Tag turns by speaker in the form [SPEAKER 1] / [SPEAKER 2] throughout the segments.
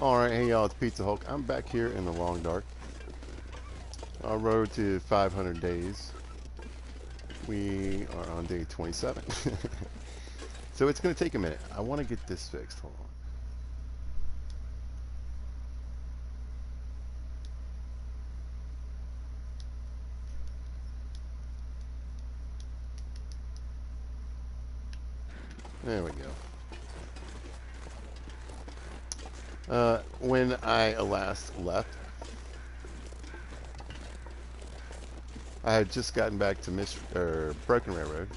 [SPEAKER 1] Alright, hey y'all, it's Pizza Hulk. I'm back here in the long dark. Our road to 500 days. We are on day 27. So it's going to take a minute. I want to get this fixed. Hold on. There we go. When I last left, I had just gotten back to Broken Railroad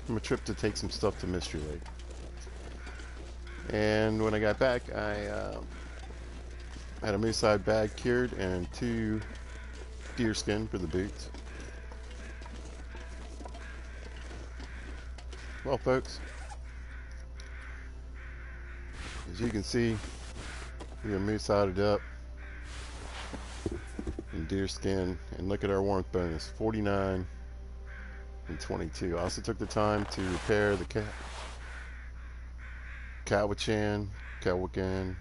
[SPEAKER 1] from a trip to take some stuff to Mystery Lake. And when I got back, I had a moose hide bag cured and 2 deer skin for the boots. Well, folks, as you can see, we are moose hided up in deer skin, and look at our warmth bonus, 49 and 22. I also took the time to repair the Cowichan, Cowichan,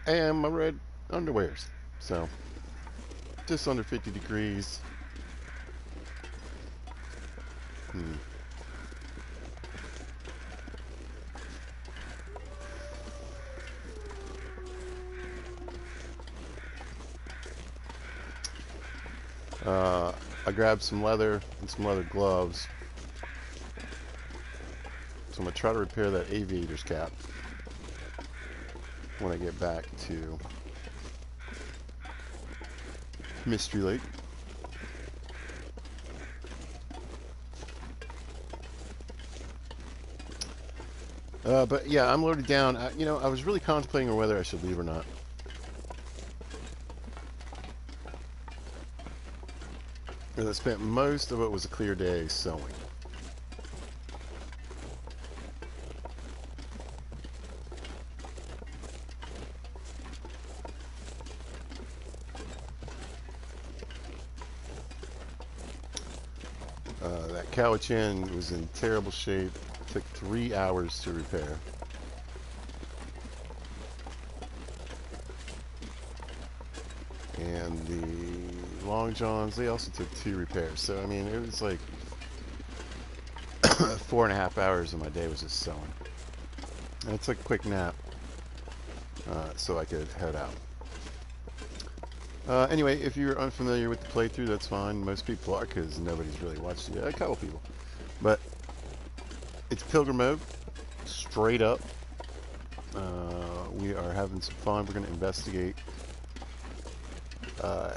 [SPEAKER 1] and my red underwears. So, just under 50 degrees. I grabbed some leather and some leather gloves. So I'm going to try to repair that aviator's cap when I get back to Mystery Lake. But yeah, I'm loaded down. I was really contemplating whether I should leave or not. And I spent most of it was a clear day sewing. That Cowichan was in terrible shape. It took 3 hours to repair. And the Long Johns, they also took 2 repairs. So, I mean, it was like 4.5 hours of my day was just sewing. And I took a quick nap so I could head out. Anyway, if you're unfamiliar with the playthrough, that's fine. Most people are, because nobody's really watched it yet. A couple people. But it's Pilgrim mode, straight up. We are having some fun. We're going to investigate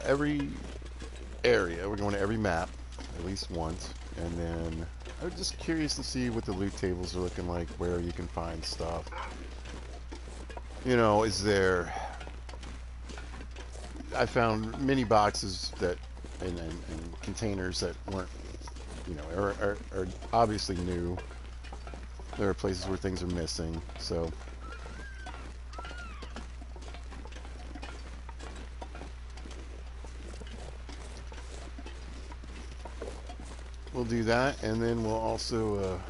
[SPEAKER 1] every area. We're going to every map, at least once. And then I'm just curious to see what the loot tables are looking like, where you can find stuff. You know, is there... I found mini boxes that and containers that weren't, you know, are obviously new. There are places where things are missing, so we'll do that, and then we'll also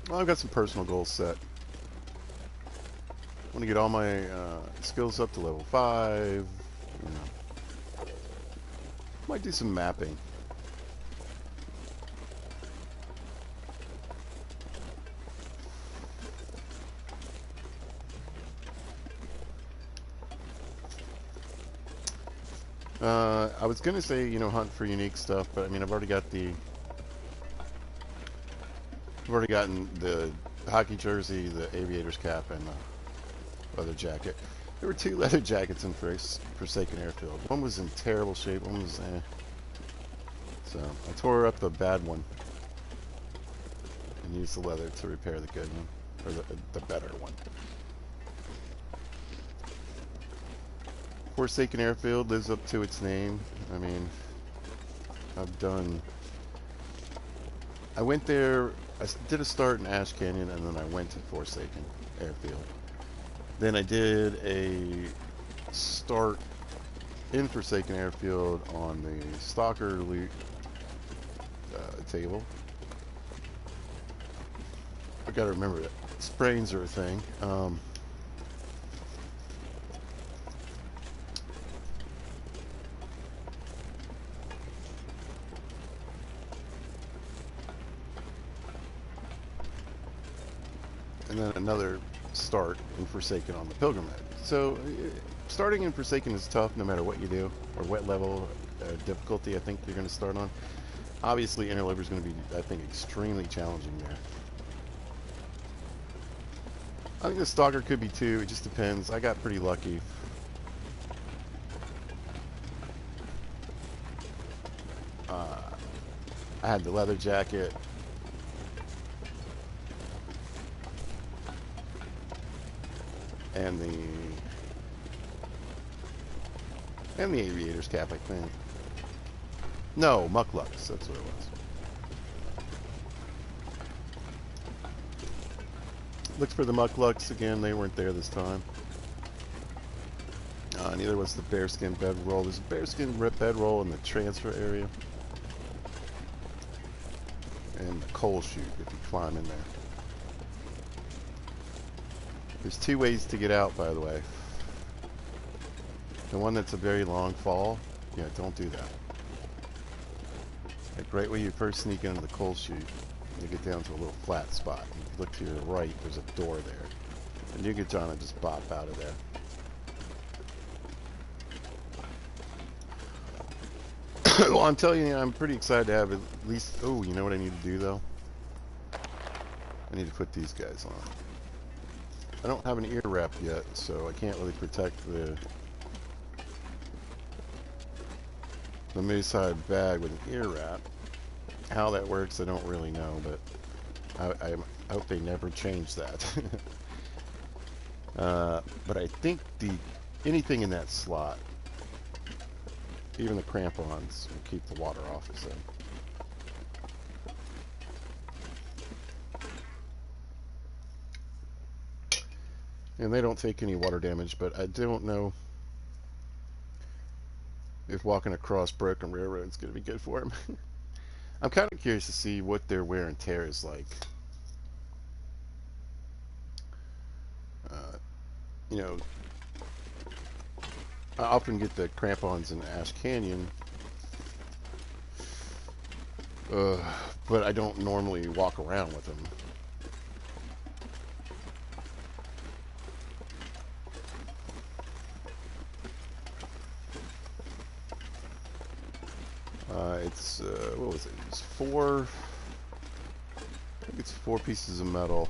[SPEAKER 1] well, I've got some personal goals set. I want to get all my skills up to level 5. You know. Might do some mapping. I was gonna say, you know, hunt for unique stuff, but I mean, I've already gotten the hockey jersey, the aviator's cap, and the leather jacket. There were 2 leather jackets in Forsaken Airfield. One was in terrible shape, one was eh. So I tore up the bad one and used the leather to repair the good one, or the better one. Forsaken Airfield lives up to its name. I mean, I went there, I did a start in Ash Canyon, and then I went to Forsaken Airfield. Then I did a start in Forsaken Airfield on the Stalker loot table. I gotta remember that sprains are a thing. And then another start in Forsaken on the Pilgrim Head. So starting in Forsaken is tough no matter what you do, or what level difficulty I think you're going to start on. Obviously Interloper is going to be, I think, extremely challenging there. I think the Stalker could be too, it just depends. I got pretty lucky. I had the leather jacket. And the aviator's cap, I think. No, Mucklux, that's what it was. Looked for the Mucklux again, they weren't there this time. Neither was the bearskin bedroll. There's a bearskin bedroll in the transfer area. And the coal chute if you climb in there. There's two ways to get out, by the way. The one that's a very long fall, yeah, don't do that. Like right when you first sneak into the coal chute, you get down to a little flat spot. And if you look to your right, there's a door there. And you get John and just bop out of there. Well, I'm telling you, I'm pretty excited to have at least... Oh, you know what I need to do, though? I need to put these guys on. I don't have an ear wrap yet, so I can't really protect the moose hide bag with an ear wrap. How that works, I don't really know, but I hope they never change that. But I think anything in that slot, even the crampons, will keep the water off of them. And they don't take any water damage, but I don't know if walking across broken railroad is going to be good for them. I'm kind of curious to see what their wear and tear is like. You know, I often get the crampons in Ash Canyon, but I don't normally walk around with them. It's what was it? It's four. I think it's 4 pieces of metal.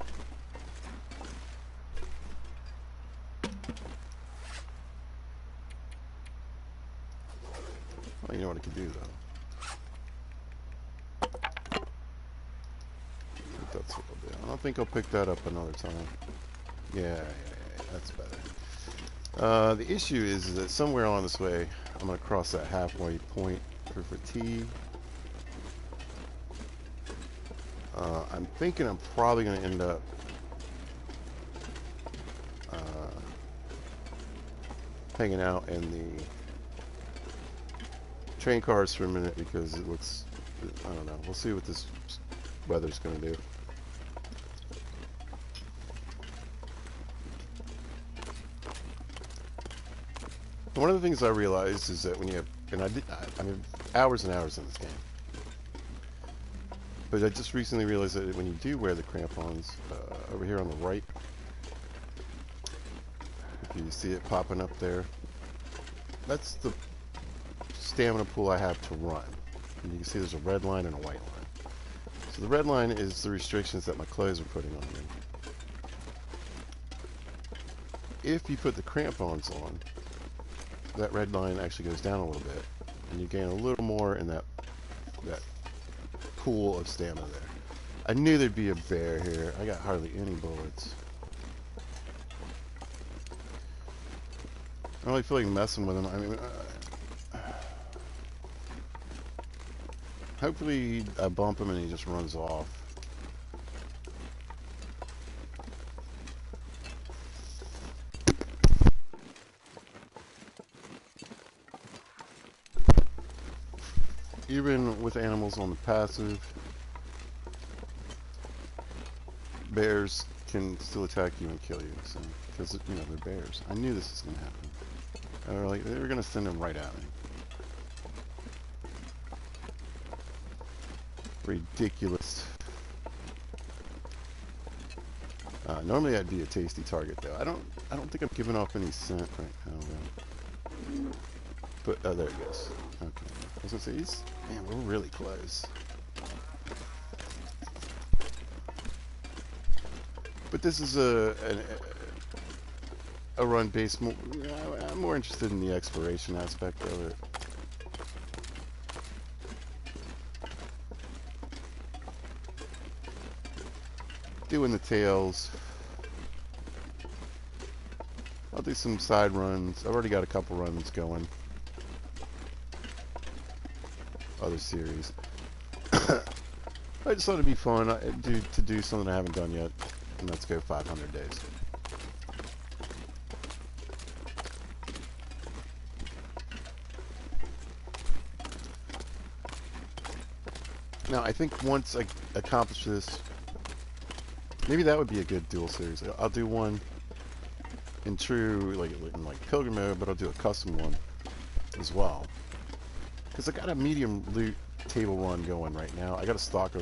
[SPEAKER 1] Oh, you know what I can do though. That's what I'll do. I don't think I'll pick that up another time. Yeah, that's better. The issue is that somewhere along this way, I'm gonna cross that halfway point for fatigue. I'm thinking I'm probably going to end up hanging out in the train cars for a minute because it looks, I don't know, we'll see what this weather's going to do. One of the things I realized is that when you have, and I mean, hours and hours in this game, but I just recently realized that when you do wear the crampons, over here on the right, if you see it popping up there, that's the stamina pool I have to run. And you can see there's a red line and a white line. So the red line is the restrictions that my clothes are putting on me. If you put the crampons on, that red line actually goes down a little bit, and you gain a little more in that pool of stamina there. I knew there'd be a bear here. I got hardly any bullets. I don't really feel like messing with him. I mean, hopefully I bump him and he just runs off. even with animals on the passive, bears can still attack you and kill you. So, because you know they're bears. I knew this was gonna happen. They were gonna send them right at me. Ridiculous. Normally I'd be a tasty target though. I don't think I'm giving off any scent right now though. But oh, there it goes. Okay. I was gonna say man, we're really close. But this is a run based. I'm more interested in the exploration aspect of it. Doing the tails. I'll do some side runs. I've already got a couple runs going. Other series. I just thought it'd be fun to do something I haven't done yet, and let's go 500 days. Now I think once I accomplish this, maybe that would be a good dual series. I'll do one in true like pilgrim mode, but I'll do a custom one as well. Because I got a medium loot table run going right now. I got a stalker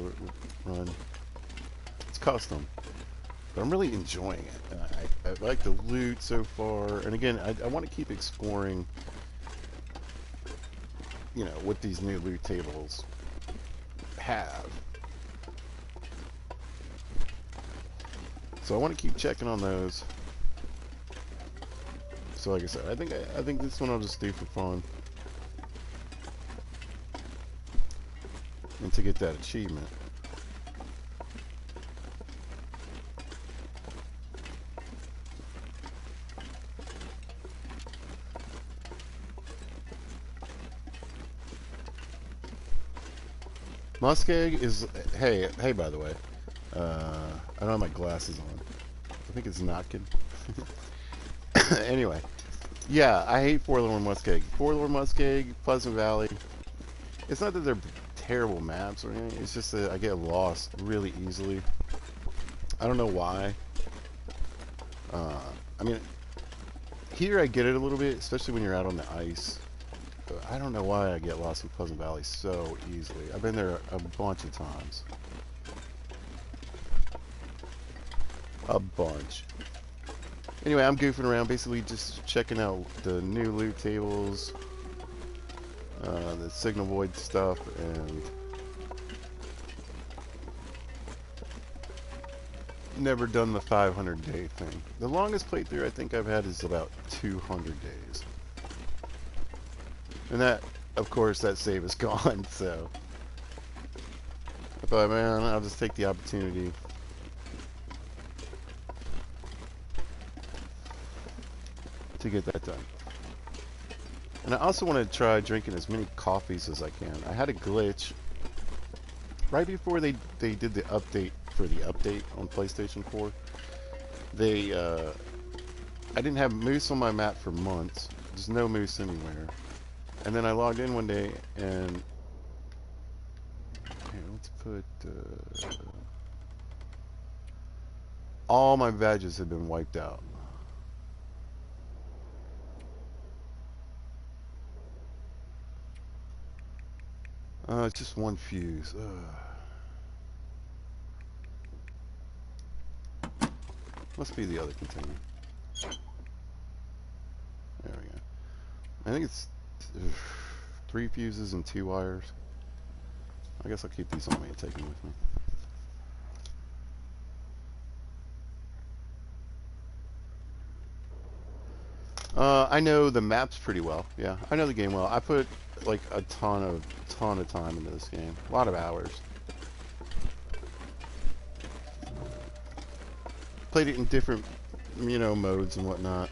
[SPEAKER 1] run. It's custom, but I'm really enjoying it. I like the loot so far, and again, I want to keep exploring. You know, what these new loot tables have. So I want to keep checking on those. So like I said, I think this one I'll just do for fun. And to get that achievement. Muskeg is, hey by the way, I don't have my glasses on. I think it's Notkin. Anyway, yeah, I hate Forlorn Muskeg. Forlorn Muskeg, Pleasant Valley. It's not that they're terrible maps or anything. It's just that I get lost really easily. I don't know why. I mean, here I get it a little bit, especially when you're out on the ice. But I don't know why I get lost in Pleasant Valley so easily. I've been there a bunch of times. A bunch. Anyway, I'm goofing around, basically just checking out the new loot tables, the Signal Void stuff, and never done the 500 day thing. The longest playthrough I think I've had is about 200 days. And that, of course, that save is gone, so I thought, man, I'll just take the opportunity. To get that done. And I also want to try drinking as many coffees as I can. I had a glitch right before they did the update for the update on PlayStation 4. I didn't have moose on my map for months. There's no moose anywhere. And then I logged in one day and here, let's put all my badges had been wiped out. It's just one fuse. Must be the other container. There we go. I think it's 3 fuses and 2 wires. I guess I'll keep these on me and take them with me. I know the maps pretty well. Yeah, I know the game well. I put like a ton of time into this game. A lot of hours. Played it in different, you know, modes and whatnot.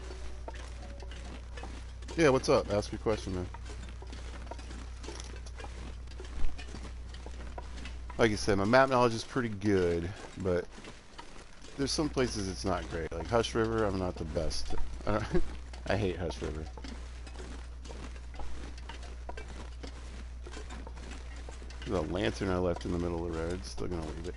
[SPEAKER 1] Yeah, what's up? Ask your question, man. Like I said, my map knowledge is pretty good, but there's some places it's not great. Like Hush River, I'm not the best. I hate Hush River. The lantern I left in the middle of the road. Still gonna leave it.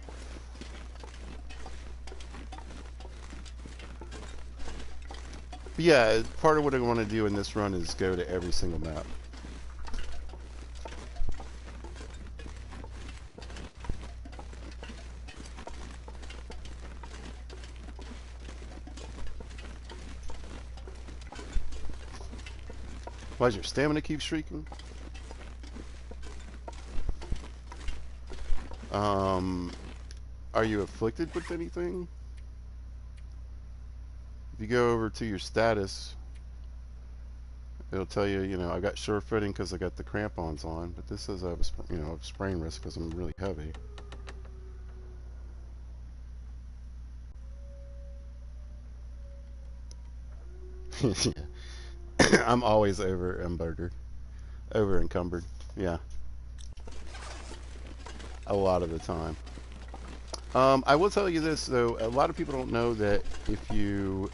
[SPEAKER 1] But yeah, part of what I want to do in this run is go to every single map. Why does your stamina keep shrieking? Are you afflicted with anything? If you go over to your status, it'll tell you, you know, I got sure footing because I got the crampons on, but this says I have, you know, a sprain risk because I'm really heavy. Yeah. I'm always over encumbered. Yeah, a lot of the time. I will tell you this though, a lot of people don't know that if you're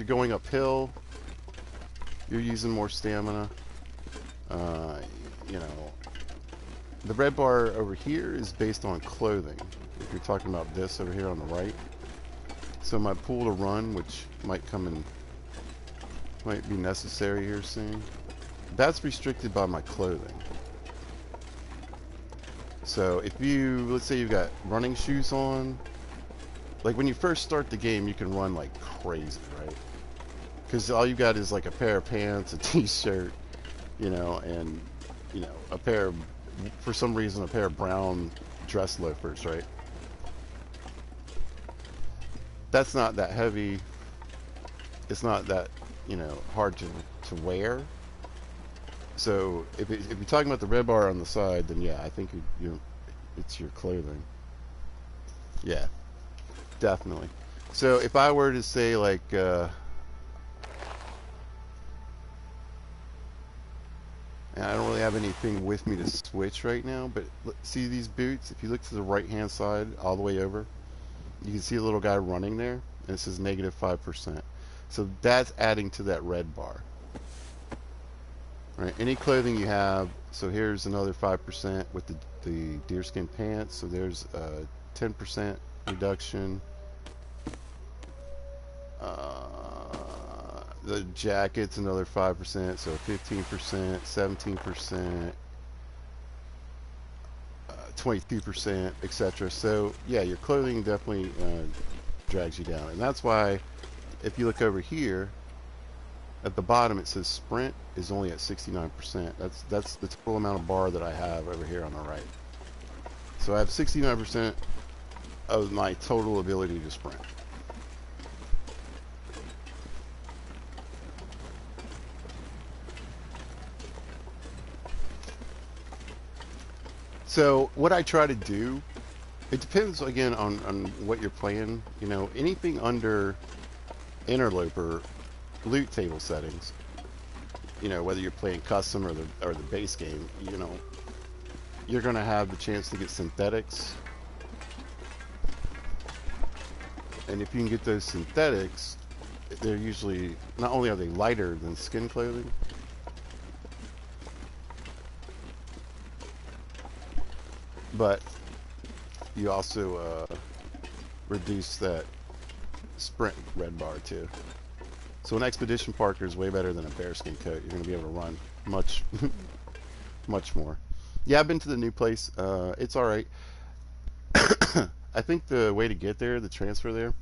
[SPEAKER 1] going uphill, you're using more stamina. Uh, you know, the red bar over here is based on clothing. If you're talking about this over here on the right, so my pull to run, which might be necessary here soon, that's restricted by my clothing. So if let's say you've got running shoes on, like when you first start the game, you can run like crazy, right? Because all you got is like a pair of pants, a t-shirt, you know, and, you know, for some reason, a pair of brown dress loafers, right? That's not that heavy. It's not that, you know, hard to wear. So if you're talking about the red bar on the side, then yeah, I think it's your clothing. Yeah, definitely. So if I were to say like, and I don't really have anything with me to switch right now, but see these boots? If you look to the right-hand side, all the way over, you can see a little guy running there, and it says -5%. So that's adding to that red bar. Right, any clothing you have, so here's another 5% with the deerskin pants, so there's a 10% reduction. The jacket's another 5%, so 15%, 17%, 22%, etc. So yeah, your clothing definitely drags you down, and that's why if you look over here at the bottom, it says sprint is only at 69%. That's the total amount of bar that I have over here on the right. So I have 69% of my total ability to sprint. So what I try to do, it depends again on what you're playing. You know, anything under interloper loot table settings, you know, whether you're playing custom or the base game, you know, you're gonna have the chance to get synthetics, and if you can get those synthetics, they're usually, not only are they lighter than skin clothing, but you also reduce that sprint red bar too. So an expedition parker is way better than a bearskin coat. You're going to be able to run much, much more. Yeah, I've been to the new place. It's all right. I think the way to get there, the transfer there,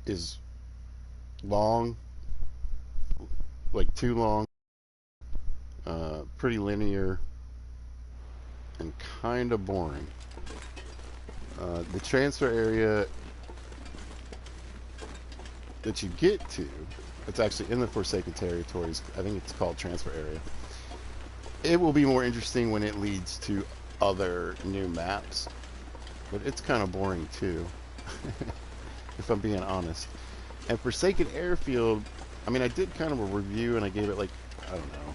[SPEAKER 1] is long, like too long, pretty linear, and kind of boring. The transfer area that you get to, it's actually in the Forsaken Territories. I think it's called transfer area. It will be more interesting when it leads to other new maps, but it's kind of boring too, if I'm being honest. And Forsaken Airfield, I mean, I did kind of a review and I gave it like, I don't know,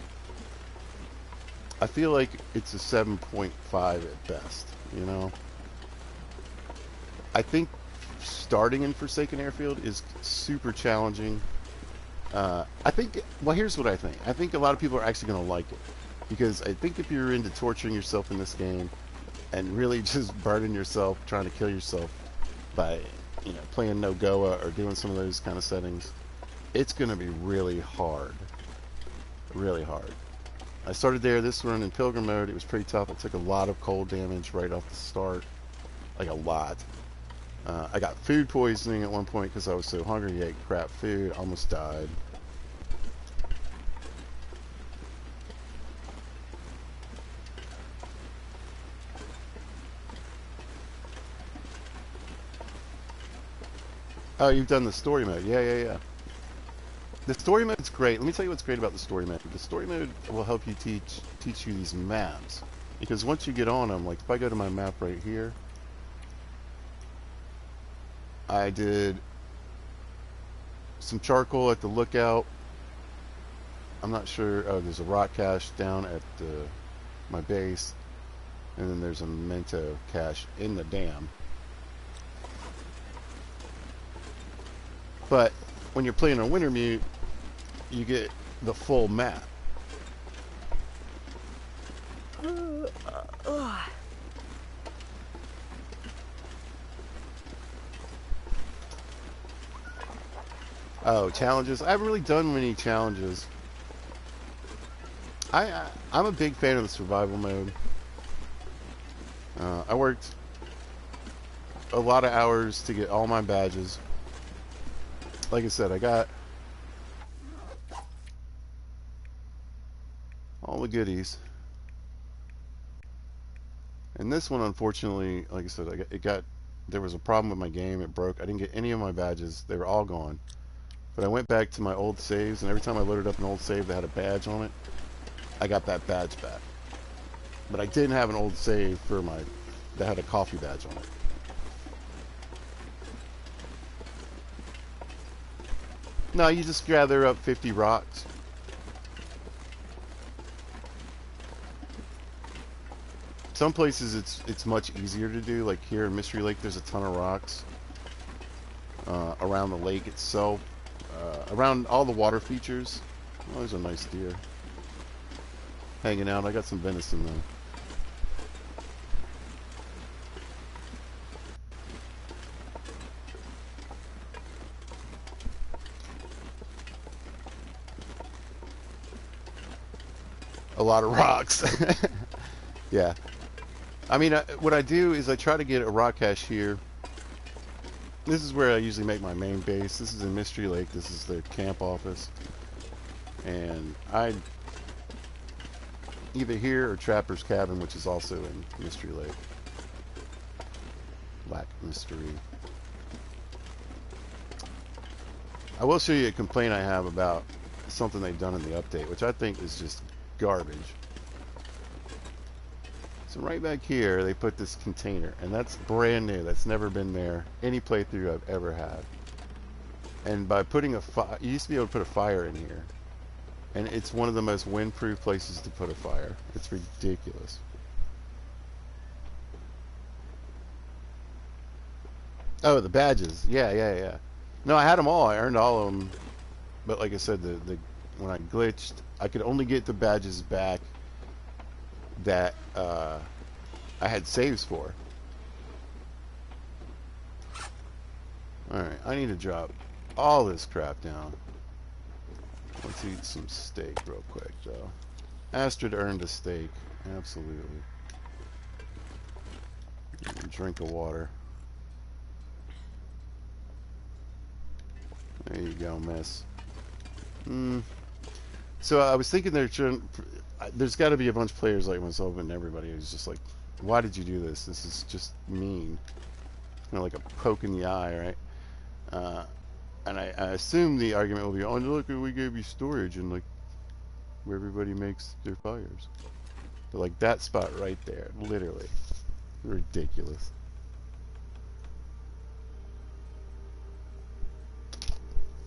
[SPEAKER 1] I feel like it's a 7.5 at best, you know? I think starting in Forsaken Airfield is super challenging. I think, well, here's what I think. I think a lot of people are actually going to like it Because I think if you're into torturing yourself in this game and really just burning yourself, trying to kill yourself by, playing no Goa or doing some of those kind of settings, it's going to be really hard. Really hard. I started there this run in Pilgrim mode. It was pretty tough. I took a lot of cold damage right off the start. Like a lot. I got food poisoning at one point because I was so hungry. I ate crap food. Almost died. Oh, you've done the story mode. Yeah. The story mode's great. Let me tell you what's great about the story mode. The story mode will help you teach you these maps. Because once you get on them, like if I go to my map right here, I did some charcoal at the lookout. I'm not sure. Oh, there's a rock cache down at my base. And then there's a memento cache in the dam. But when you're playing on Wintermute, you get the full map. Oh, challenges. I haven't really done many challenges. I'm a big fan of the survival mode. I worked a lot of hours to get all my badges. Like I said, I got all the goodies. And this one, unfortunately, like I said, there was a problem with my game. It broke. I didn't get any of my badges. They were all gone. But I went back to my old saves, and every time I loaded up an old save that had a badge on it, I got that badge back. But I didn't have an old save that had a coffee badge on it. No, you just gather up 50 rocks. Some places it's much easier to do. Like here in Mystery Lake, there's a ton of rocks around the lake itself, around all the water features. Oh, there's a nice deer hanging out. I got some venison though. A lot of rocks. Yeah. I mean, what I do is I try to get a rock cache here. This is where I usually make my main base. This is in Mystery Lake. This is the camp office. And I either here or Trapper's Cabin, which is also in Mystery Lake. Black Mystery. I will show you a complaint I have about something they've done in the update, which I think is just garbage. So right back here, they put this container, and that's brand new. That's never been there any playthrough I've ever had. And by putting you used to be able to put a fire in here, and it's one of the most windproof places to put a fire. It's ridiculous. Oh, the badges. Yeah. No, I had them all. I earned all of them. But like I said, when I glitched, I could only get the badges back that I had saves for. Alright, I need to drop all this crap down. Let's eat some steak real quick, though. Astrid earned a steak. Absolutely. Drink of water. There you go, miss. So I was thinking there's got to be a bunch of players like myself and everybody who's just like, why did you do this? This is just mean. Like a poke in the eye, right? And I assume the argument will be, oh, look, we gave you storage and like where everybody makes their fires. But like that spot right there, literally. Ridiculous.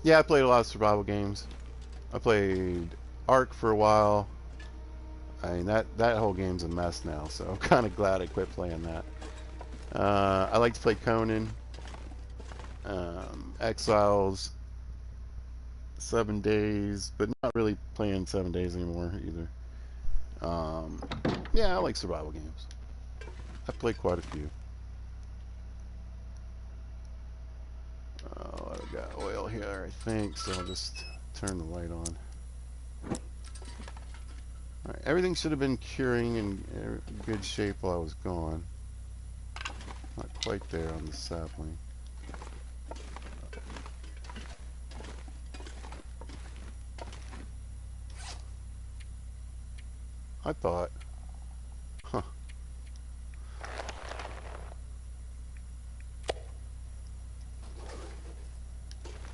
[SPEAKER 1] Yeah, I played a lot of survival games. I played Ark for a while. I mean, that whole game's a mess now, so I'm kind of glad I quit playing that. I like to play Conan, Exiles, 7 Days, but not really playing 7 Days anymore either. Um, yeah, I like survival games. I played quite a few. I've got oil here, I think, so I'll just turn the light on. Alright, everything should have been curing in good shape while I was gone. Not quite there on the sapling. I thought, huh.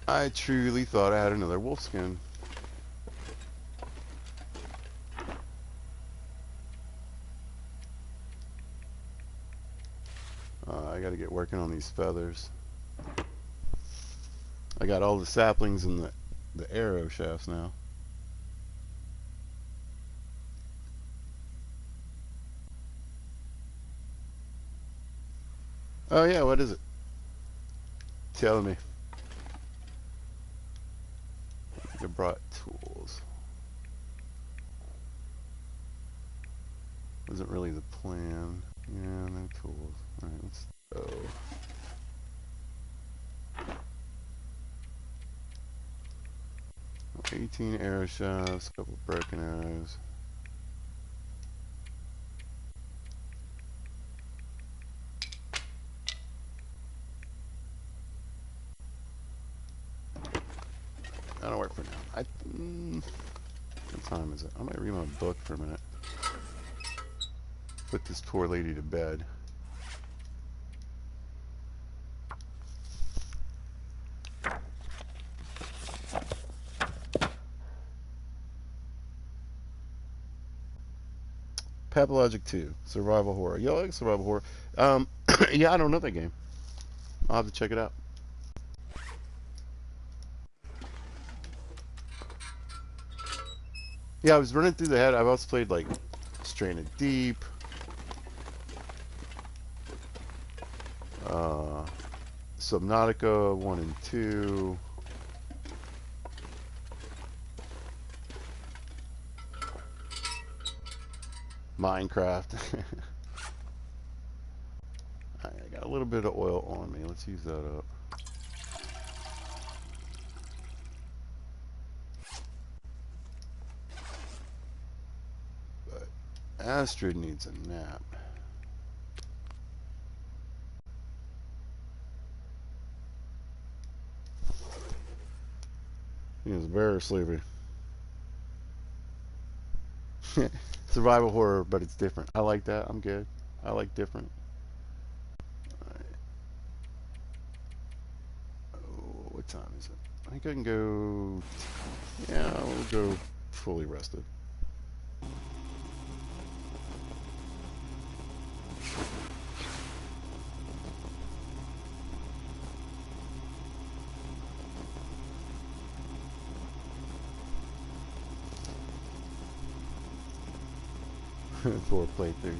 [SPEAKER 1] I truly thought I had another wolf skin. I gotta get working on these feathers. I got all the saplings and the arrow shafts now. Oh yeah, what is it? Tell me. I think I brought tools. Wasn't really the plan. Yeah, no tools. Alright, let's go. Oh, 18 arrow shafts, a couple broken arrows. That'll work for now. What time is it? I might read my book for a minute. Put this poor lady to bed. Pathologic 2, survival horror. Yeah, I like survival horror. Yeah, I don't know that game. I'll have to check it out. Yeah, I was running through the head. I've also played like Stranded Deep, Subnautica 1 and 2. Minecraft. I got a little bit of oil on me. Let's use that up. But Astrid needs a nap. He is very sleepy. Survival horror, but it's different. I like that. I'm good. I like different. Alright. Oh, what time is it? I think I can go... Yeah, we'll go fully rested. Four playthroughs.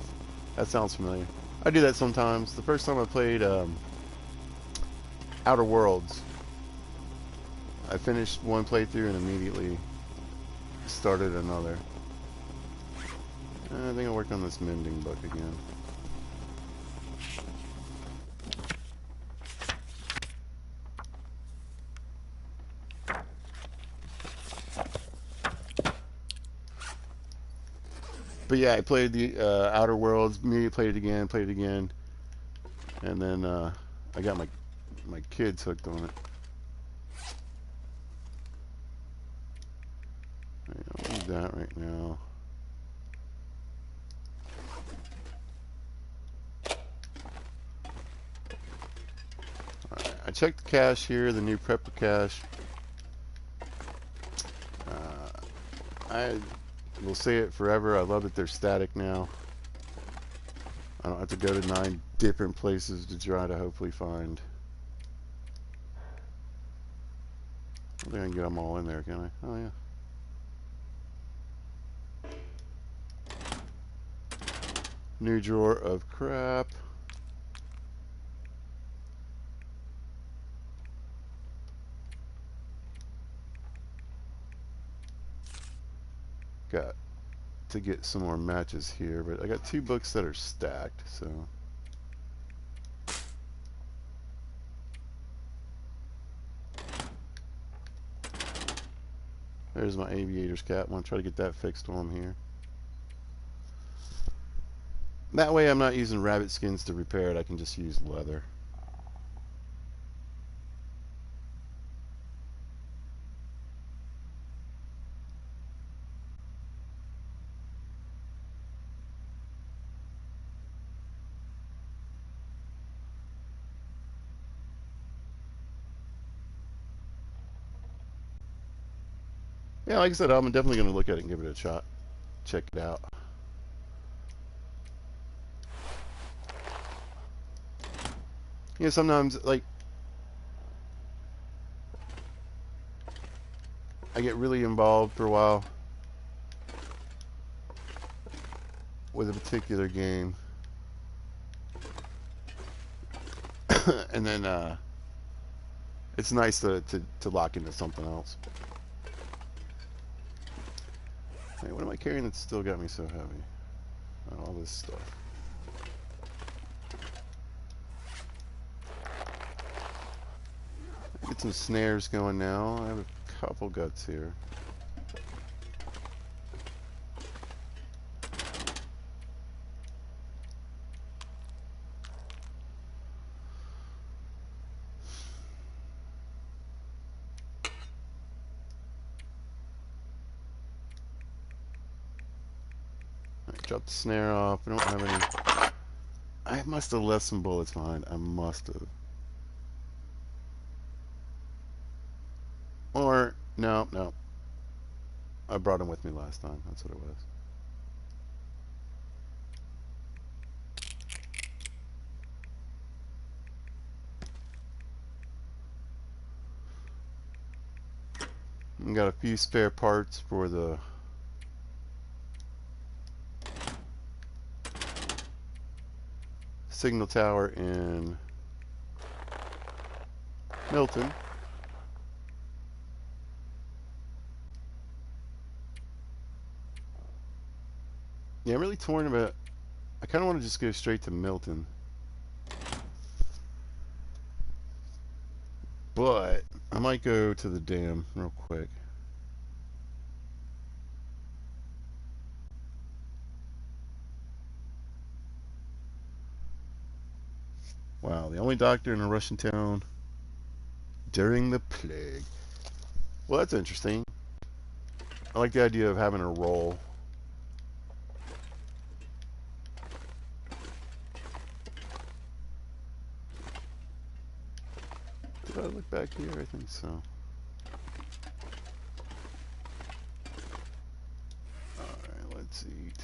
[SPEAKER 1] That sounds familiar. I do that sometimes. The first time I played Outer Worlds, I finished one playthrough and immediately started another. I think I'll work on this mending book again. But yeah, I played the Outer Worlds, immediately played it again, and then I got my kids hooked on it. I'll leave that right now. Alright, I checked the cache here, the new prepper cache. I will say it forever. I love that they're static now. I don't have to go to 9 different places to try to hopefully find. I think I can get them all in there, can I? Oh, yeah. New drawer of crap. Got to get some more matches here, but I got 2 books that are stacked, so. There's my aviator's cap. I want to try to get that fixed while I'm here. That way I'm not using rabbit skins to repair it, I can just use leather. Yeah, like I said, I'm definitely going to look at it and give it a shot. Check it out. You know, sometimes, like, I get really involved for a while with a particular game. And then, it's nice to lock into something else. Hey, what am I carrying that's still got me so heavy? Oh, all this stuff. Get some snares going now. I have a couple guts here. Drop the snare off. I don't have any. I must have left some bullets behind. I must have. Or, no. I brought them with me last time. That's what it was. And got a few spare parts for the signal tower in Milton. Yeah, I'm really torn about. I kind of want to just go straight to Milton, but I might go to the dam real quick. Wow, the only doctor in a Russian town during the plague. Well, that's interesting. I like the idea of having a role. Did I look back here? I think so. Alright, let's eat.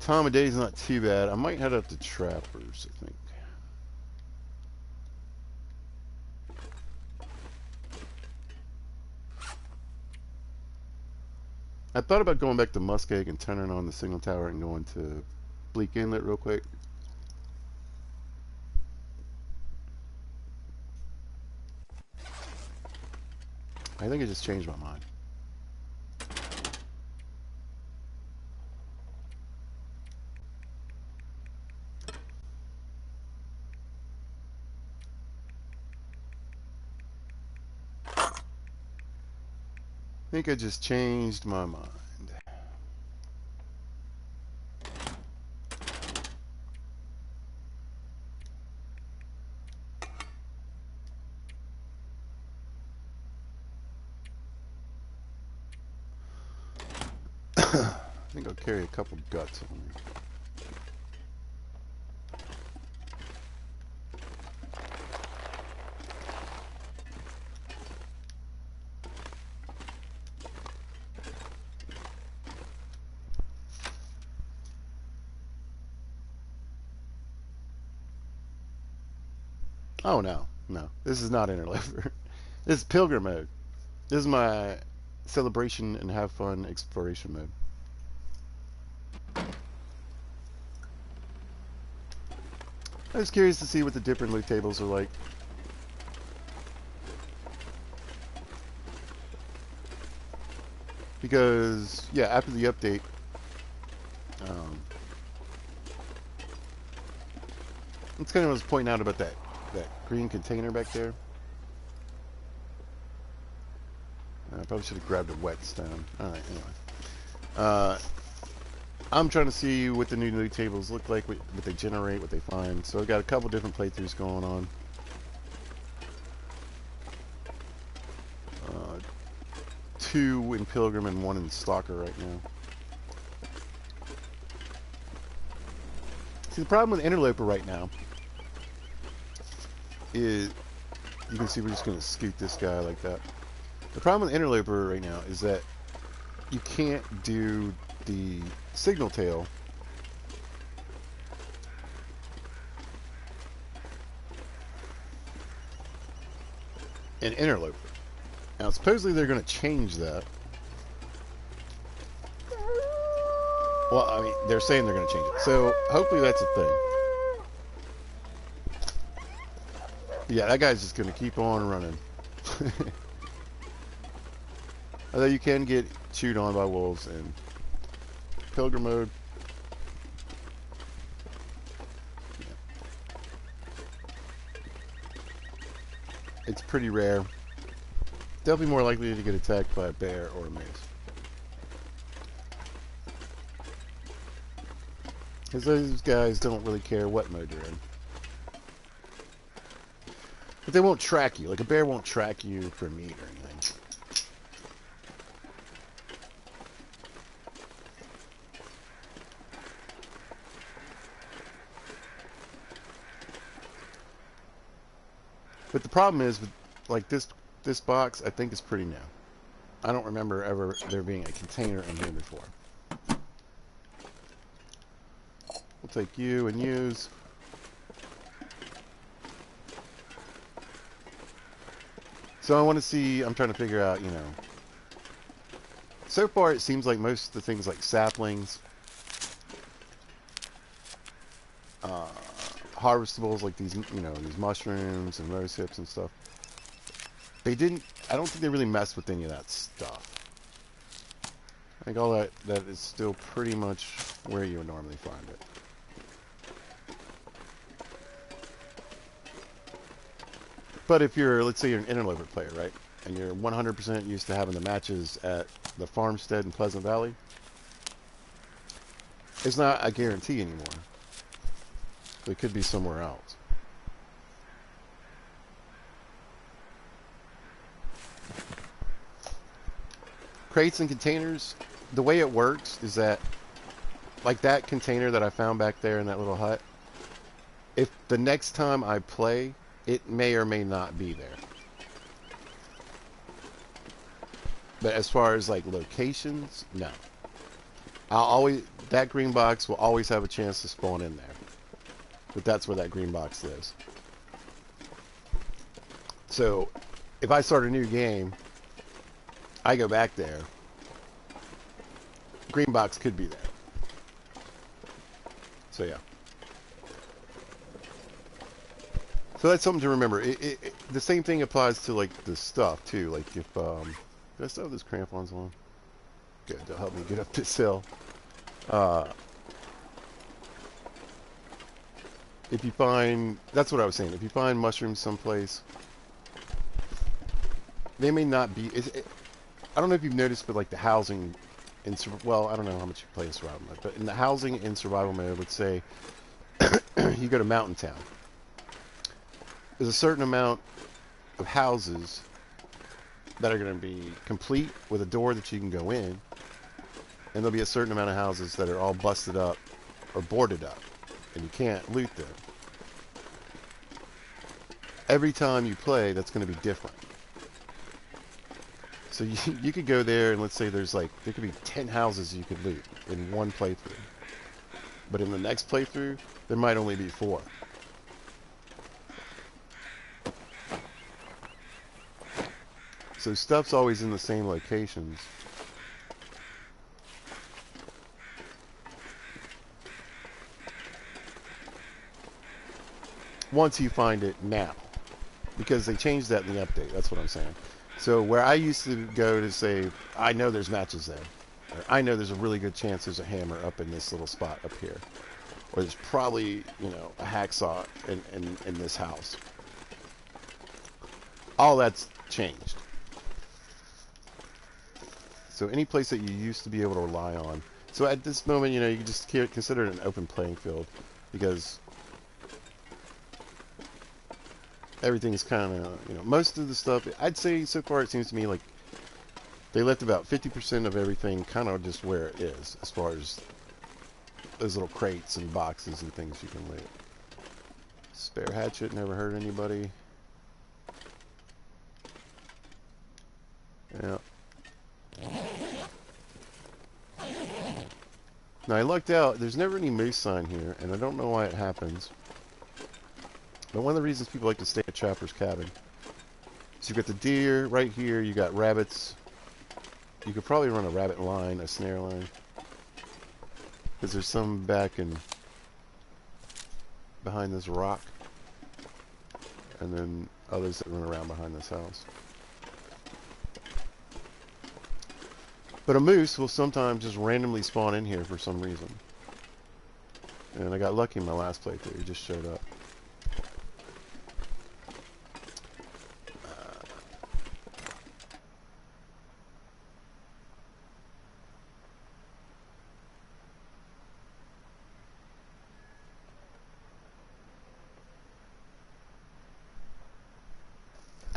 [SPEAKER 1] Time of day is not too bad. I might head up to Trappers, I think. I thought about going back to Muskeg and turning on the signal tower and going to Bleak Inlet real quick. I think I just changed my mind. I think I just changed my mind. I think I'll carry a couple guts on me. Oh no, this is not Interloper. This is Pilgrim mode. This is my celebration and have fun exploration mode. I was curious to see what the different loot tables are like. Because, yeah, after the update, it's kind of what I was pointing out about that green container back there. I probably should have grabbed a whetstone. Alright, anyway. I'm trying to see what the new loot tables look like, what they generate, what they find. So I've got a couple different playthroughs going on. 2 in Pilgrim and 1 in Stalker right now. See, the problem with Interloper right now is, you can see we're just going to scoot this guy like that. The problem with Interloper right now is that you can't do the signal tail in Interloper. Now, supposedly they're going to change that. Well, I mean, they're saying they're going to change it. So, hopefully that's a thing. Yeah, that guy's just going to keep on running. Although you can get chewed on by wolves in Pilgrim mode. Yeah. It's pretty rare. Definitely more likely to get attacked by a bear or a mace. Because those guys don't really care what mode you're in. But they won't track you. Like a bear won't track you for meat or anything. But the problem is, with like this box, I think is pretty new. I don't remember ever there being a container in here before. We'll take you and use. So I want to see, I'm trying to figure out, you know. So far it seems like most of the things like saplings, harvestables like these, you know, these mushrooms and rose hips and stuff. I don't think they really mess with any of that stuff. I think all that is still pretty much where you would normally find it. But if you're, let's say you're an Interloper player, right? And you're 100% used to having the matches at the farmstead in Pleasant Valley, it's not a guarantee anymore. It could be somewhere else. Crates and containers, the way it works is that, like that container that I found back there in that little hut, if the next time I play, it may or may not be there. But as far as like locations, no. That green box will always have a chance to spawn in there. But that's where that green box lives. So, if I start a new game, I go back there, green box could be there. So yeah. So that's something to remember. The same thing applies to like the stuff too. Like if do I still have those crampons on? Good, they'll help me get up this hill. If you find, that's what I was saying. If you find mushrooms someplace, they may not be. I don't know if you've noticed, but like the housing in, well, I don't know how much you play in survival mode, but in the housing in survival mode, let's say you go to Mountain Town. There's a certain amount of houses that are going to be complete with a door that you can go in, and there'll be a certain amount of houses that are all busted up or boarded up, and you can't loot them. Every time you play, that's going to be different. So you could go there, and let's say there could be 10 houses you could loot in one playthrough. But in the next playthrough, there might only be 4. So stuff's always in the same locations. once you find it now, because they changed that in the update. That's what I'm saying. So where I used to go to say, I know there's matches there, or I know there's a really good chance there's a hammer up in this little spot up here, or there's probably, you know, a hacksaw in this house. All that's changed. So any place that you used to be able to rely on. So at this moment, you know, you can just consider it an open playing field, because everything's kind of, you know, most of the stuff, I'd say so far it seems to me like they left about 50% of everything kind of just where it is, as far as those little crates and boxes and things you can loot. Spare hatchet, never hurt anybody. Yeah. Now I lucked out, there's never any moose sign here, and I don't know why it happens. But one of the reasons people like to stay at Trapper's Cabin is you've got the deer right here, you got rabbits. You could probably run a rabbit line, a snare line, because there's some back and behind this rock, and then others that run around behind this house. But a moose will sometimes just randomly spawn in here for some reason. And I got lucky in my last playthrough, he just showed up.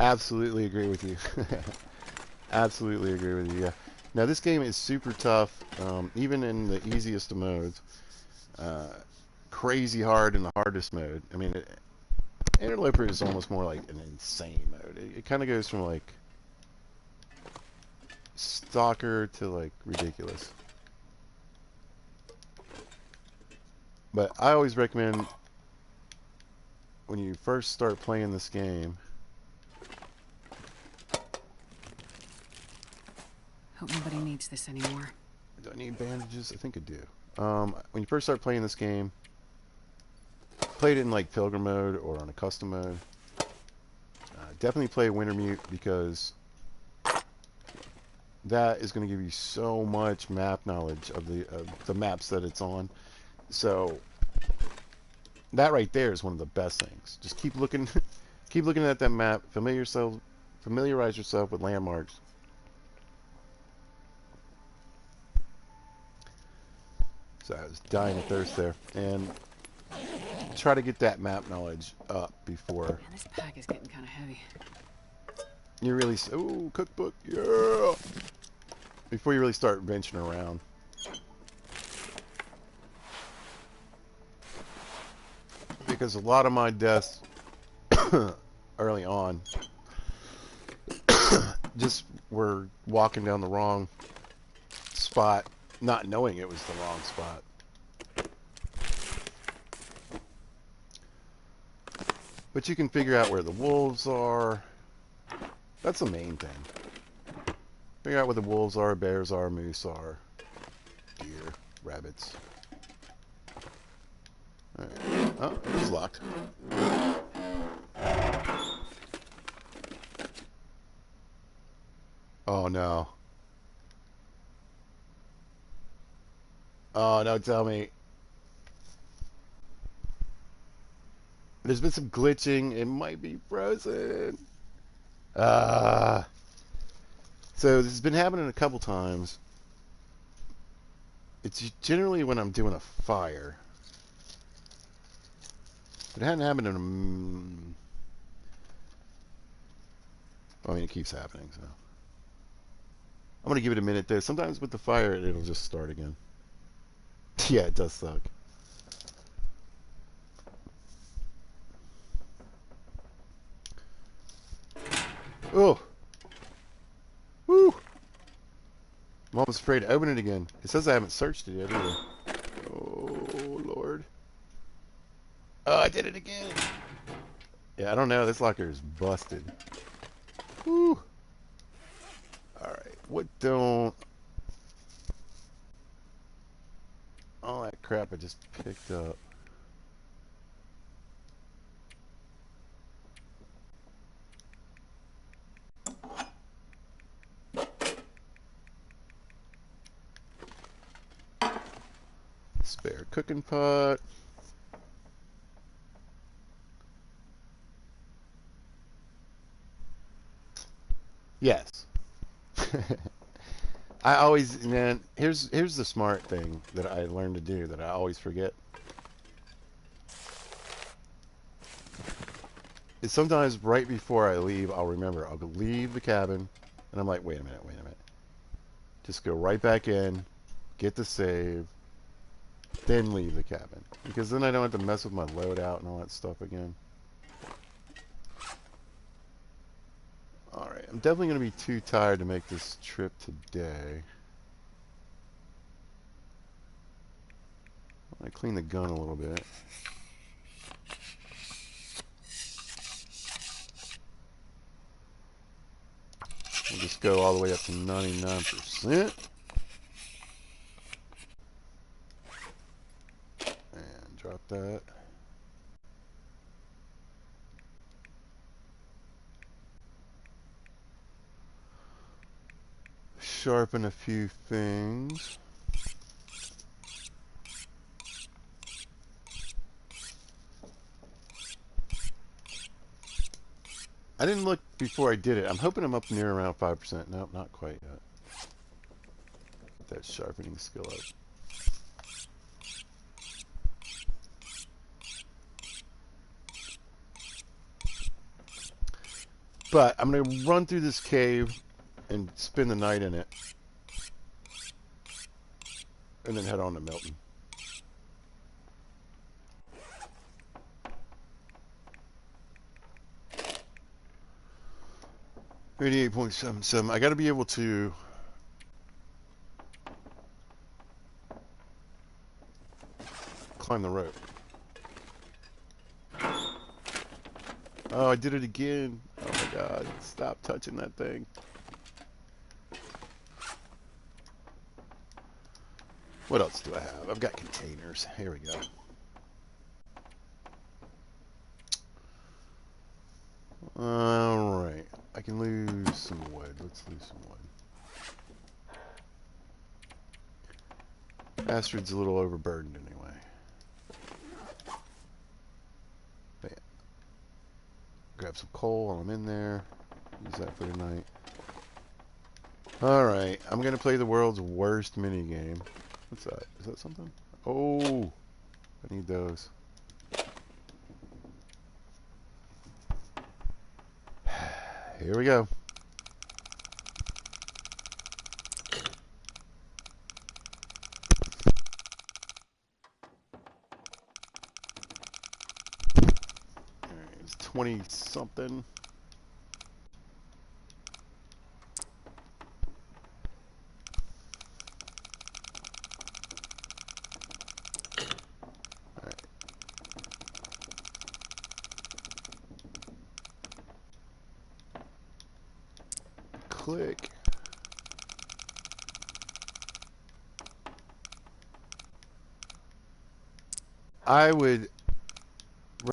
[SPEAKER 1] Absolutely agree with you. Absolutely agree with you, yeah. Now this game is super tough, even in the easiest of modes. Crazy hard in the hardest mode. I mean, Interloper is almost more like an insane mode. It kind of goes from like stalker to like ridiculous. But I always recommend when you first start playing this game.
[SPEAKER 2] Hope nobody needs this anymore.
[SPEAKER 1] Do I need bandages? I think I do. When you first start playing this game, play it in like Pilgrim mode or on a custom mode. Definitely play Wintermute, because that is going to give you so much map knowledge of the maps that it's on. So that right there is one of the best things. Just keep looking, keep looking at that map. Familiarize yourself with landmarks. So I was dying of thirst there, and try to get that map knowledge up before.
[SPEAKER 2] Man, this pack is getting kind of heavy.
[SPEAKER 1] You really, ooh, cookbook, yeah. Before you really start venturing around. Because a lot of my deaths early on just were walking down the wrong spot, not knowing it was the wrong spot. But you can figure out where the wolves are. That's the main thing. Figure out where the wolves are, bears are, moose are, deer, rabbits. Alright. Oh, it was locked. Oh no. Oh no, tell me. There's been some glitching. It might be frozen. So this has been happening a couple times. It's generally when I'm doing a fire. It hadn't happened in I mean, it keeps happening, so. I'm gonna give it a minute there. Sometimes with the fire, it'll just start again. Yeah, it does suck. Oh! Woo! I'm almost afraid to open it again. It says I haven't searched it yet either. Oh, Lord. Oh, I did it again! Yeah, I don't know. This locker is busted. Woo! Alright, what don't... All that crap I just picked up. Spare cooking pot. Yes. I always, man, here's the smart thing that I learned to do that I always forget. Is sometimes right before I leave, I'll remember. I'll leave the cabin, and I'm like, wait a minute. Just go right back in, get the save, then leave the cabin. Because then I don't have to mess with my loadout and all that stuff again. Alright, I'm definitely going to be too tired to make this trip today. I clean the gun a little bit. We'll just go all the way up to 99%. And drop that. Sharpen a few things. I didn't look before I did it. I'm hoping I'm up near around 5%. Nope, not quite yet. Get that sharpening skill up. But I'm going to run through this cave and spend the night in it. And then head on to Milton. 88.77. I got to be able to climb the rope. Oh, I did it again. Oh my god. Stop touching that thing. What else do I have? I've got containers. Here we go. Alright. I can lose some wood. Let's lose some wood. Astrid's a little overburdened anyway. Bam. Grab some coal while I'm in there. Use that for tonight. Alright. I'm going to play the world's worst minigame. What's that? Is that something? Oh! I need those. Here we go. Alright, it's 20 something. Alright. Click. I would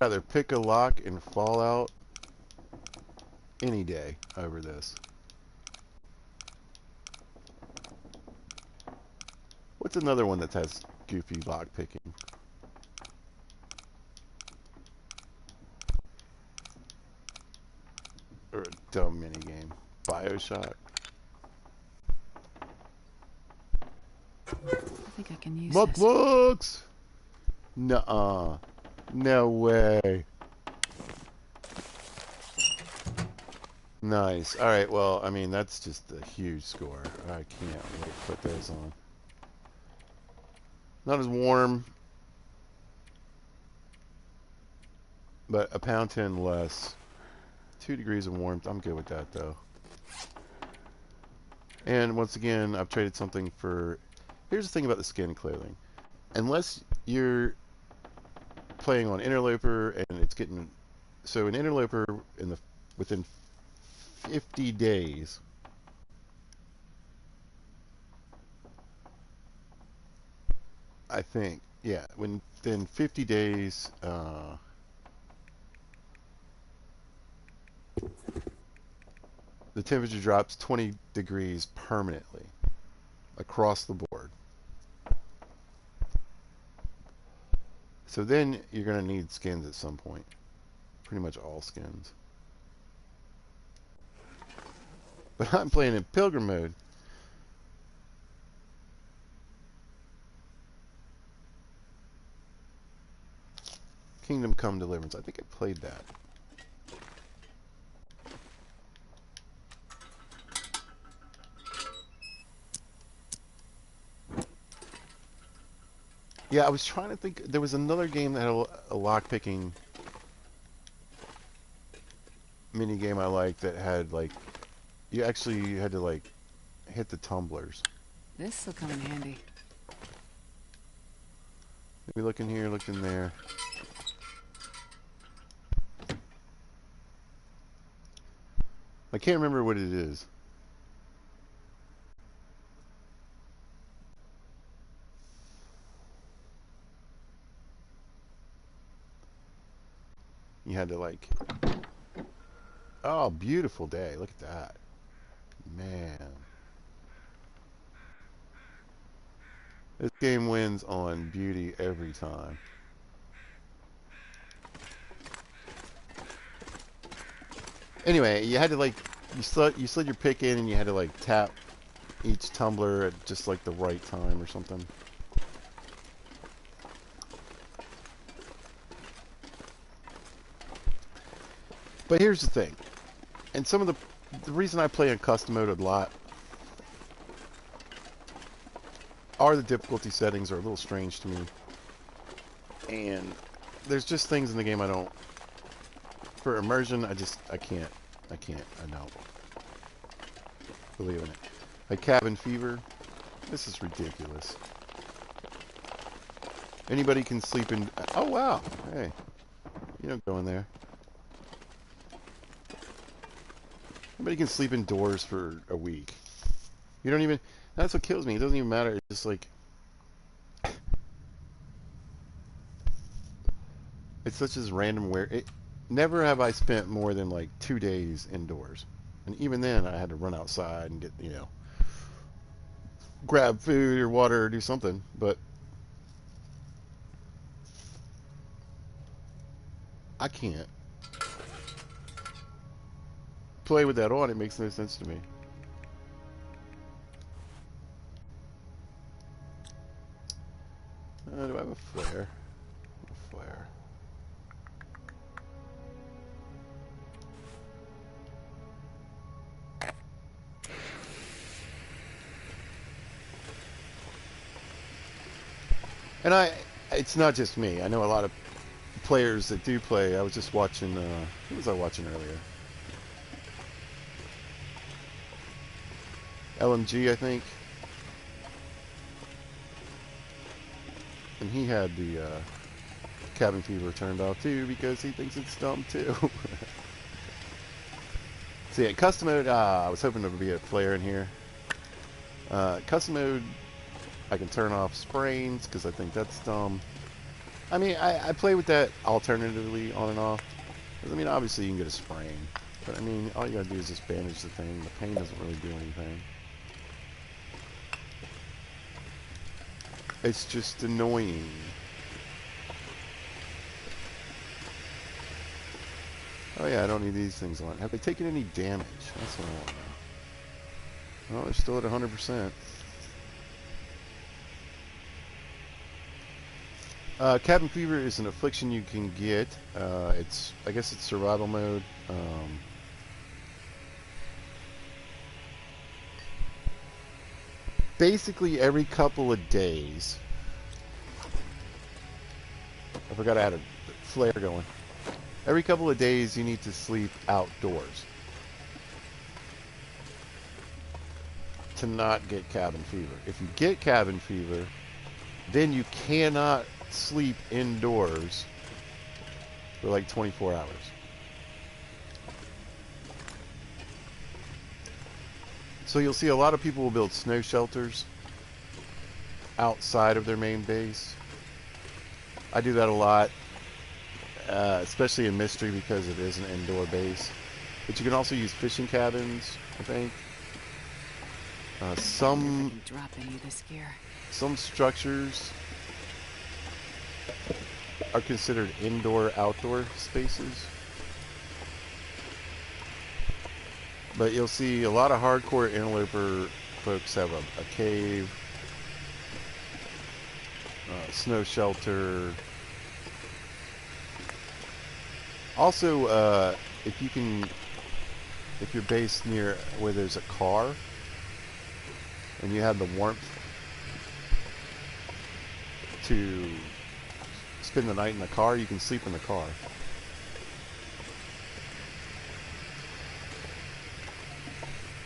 [SPEAKER 1] rather pick a lock in Fallout any day over this. What's another one that has goofy lock picking? Or a dumb minigame. BioShock.
[SPEAKER 2] I think I can use
[SPEAKER 1] Muck
[SPEAKER 2] this.
[SPEAKER 1] books! Nuh-uh. No way. Nice. Alright, well, I mean, that's just a huge score. I can't wait to put those on. Not as warm, but a pound 10 less. 2 degrees of warmth. I'm good with that, though. And once again, I've traded something for... Here's the thing about the skin clothing. Unless you're playing on Interloper and it's getting... So an Interloper within 50 days... I think, yeah, within 50 days... the temperature drops 20 degrees permanently across the board. So then you're going to need skins at some point. Pretty much all skins. But I'm playing in Pilgrim mode. Kingdom Come Deliverance. I think I played that. Yeah, I was trying to think. There was another game that had a lockpicking mini game I liked that had like you actually had to like hit the tumblers.
[SPEAKER 2] This'll come in handy.
[SPEAKER 1] Maybe look in here, look in there. I can't remember what it is. You had to like, oh, beautiful day. Look at that. Man. This game wins on beauty every time. Anyway, you had to like, you slid your pick in and you had to like tap each tumbler at just like the right time or something. But here's the thing, and some of the reason I play in custom mode a lot are the difficulty settings are a little strange to me, and there's just things in the game I don't. For immersion, I can't, I don't believe in it. Like Cabin Fever, this is ridiculous. Anybody can sleep in. Oh wow, hey, you don't go in there. Anybody can sleep indoors for a week. You don't even. That's what kills me. It doesn't even matter. It's just like. It's such as random wear. Never have I spent more than like 2 days indoors. And even then, I had to run outside and get, grab food or water or do something. But I can't play with that on. It makes no sense to me. Do I have a flare? A flare. And it's not just me. I know a lot of players that do play. I was just watching, who was I watching earlier? LMG, I think. And he had the Cabin Fever turned off too because he thinks it's dumb too. So yeah, custom mode, I was hoping there would be a flare in here. Custom mode, I can turn off sprains because I think that's dumb. I mean, I play with that alternatively on and off. Because, I mean, obviously you can get a sprain. But I mean, all you gotta do is just bandage the thing. The pain doesn't really do anything. It's just annoying. Oh yeah, I don't need these things on. Have they taken any damage? That's what I want to know. Oh, they're still at 100%. Cabin Fever is an affliction you can get. I guess it's survival mode. Basically every couple of days. I forgot I had a flare going. Every couple of days you need to sleep outdoors to not get cabin fever. If you get cabin fever, then you cannot sleep indoors for like 24 hours. So you'll see a lot of people will build snow shelters outside of their main base. I do that a lot, especially in Mystery because it is an indoor base. But you can also use fishing cabins, I think. Some structures are considered indoor-outdoor spaces. But you'll see a lot of hardcore interloper folks have a cave, snow shelter. Also, if you're based near where there's a car and you have the warmth to spend the night in the car, you can sleep in the car.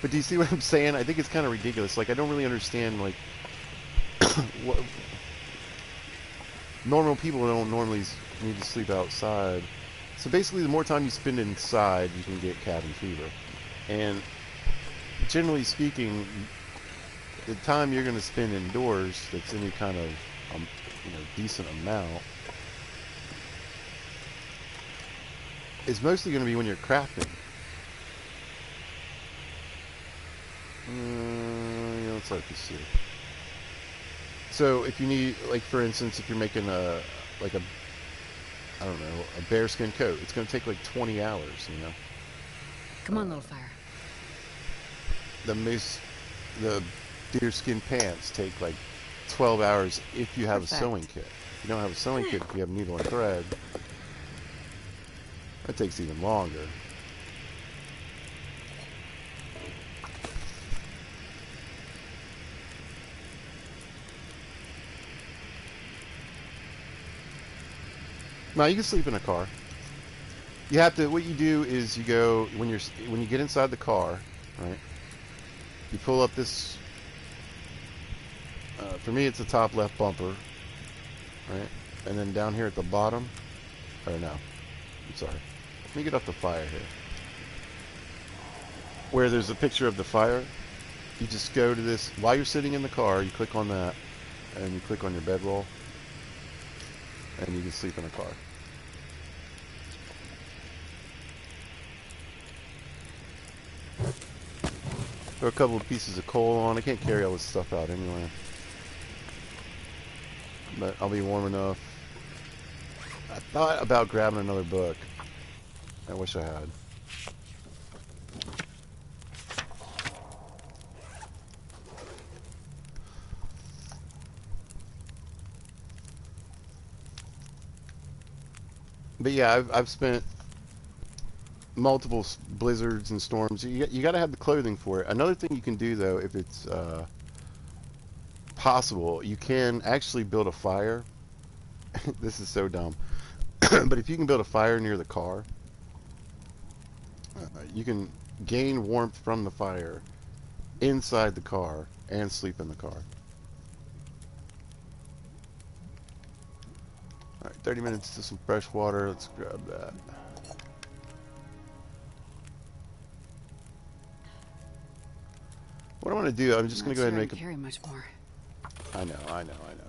[SPEAKER 1] But do you see what I'm saying? I think it's kind of ridiculous. Like, I don't really understand, like, what, normal people don't normally need to sleep outside. So basically, the more time you spend inside, you can get cabin fever. And generally speaking, the time you're going to spend indoors, that's any kind of decent amount, is mostly going to be when you're crafting. Let's let this see. So if you need, like, for instance, if you're making I don't know, a bearskin coat, it's going to take like 20 hours, you know.
[SPEAKER 2] Come on, little fire.
[SPEAKER 1] The deerskin pants take like 12 hours if you have
[SPEAKER 2] Perfect.
[SPEAKER 1] a sewing kit. If you don't have a sewing kit, if you have needle and thread, that takes even longer. Now you can sleep in a car. You have to. What you do is you go when you get inside the car, right? You pull up this. For me, it's the top left bumper, right? And then down here at the bottom, or no, I'm sorry. Let me get off the fire here. Where there's a picture of the fire, you just go to this while you're sitting in the car. You click on that, and you click on your bedroll, and you can sleep in a car. Throw a couple of pieces of coal on. I can't carry all this stuff out anyway. But I'll be warm enough. I thought about grabbing another book. I wish I had. But yeah, I've spent multiple blizzards and storms. You got to have the clothing for it. Another thing you can do, though, if it's possible, you can actually build a fire. This is so dumb. But if you can build a fire near the car, you can gain warmth from the fire inside the car and sleep in the car. Alright, 30 minutes to some fresh water. Let's grab that. What I want to do, I'm just going to go ahead and make
[SPEAKER 2] carry much more.
[SPEAKER 1] I know.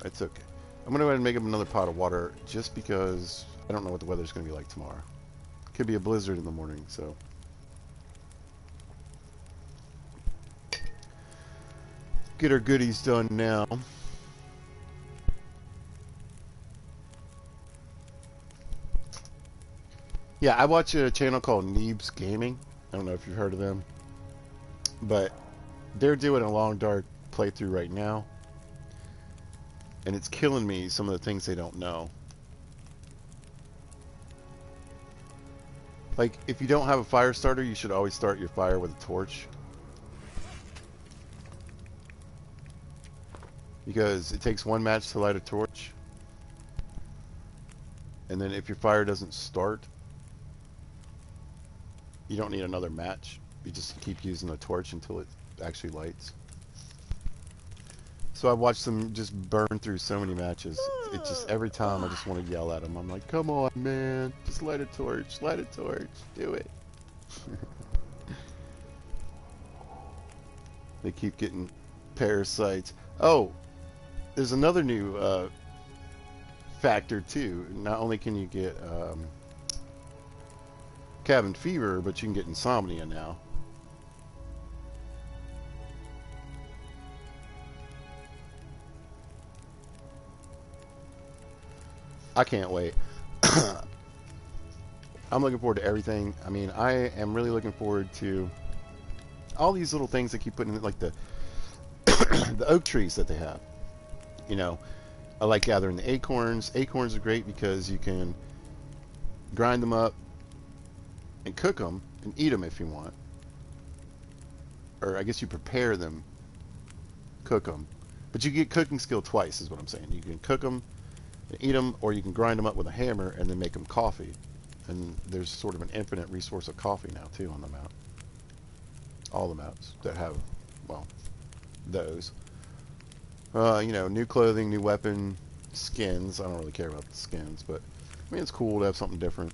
[SPEAKER 1] It's okay. I'm going to go ahead and make up another pot of water just because I don't know what the weather's going to be like tomorrow. Could be a blizzard in the morning, so. Get our goodies done now. Yeah, I watch a channel called Neebs Gaming. I don't know if you've heard of them. But they're doing a long dark playthrough right now. And it's killing me, some of the things they don't know. Like, if you don't have a fire starter, you should always start your fire with a torch. Because it takes one match to light a torch. And then if your fire doesn't start, you don't need another match. You just keep using the torch until it actually lights. So I've watched them just burn through so many matches. It just, every time I just want to yell at them. I'm like, come on, man. Just light a torch. Light a torch. Do it. They keep getting parasites. Oh, there's another new factor, too. Not only can you get cabin fever, but you can get insomnia now. I can't wait. I'm looking forward to everything. I mean, I am really looking forward to all these little things they keep putting in, like the the oak trees that they have. You know, I like gathering the acorns. Acorns are great because you can grind them up and cook them and eat them if you want. Or I guess you prepare them, cook them. But you get cooking skill twice, is what I'm saying. You can cook them and eat them, or you can grind them up with a hammer and then make them coffee. And there's sort of an infinite resource of coffee now, too, on the map. All the maps that have, well, those. You know, new clothing, new weapon, skins. I don't really care about the skins, but I mean, it's cool to have something different.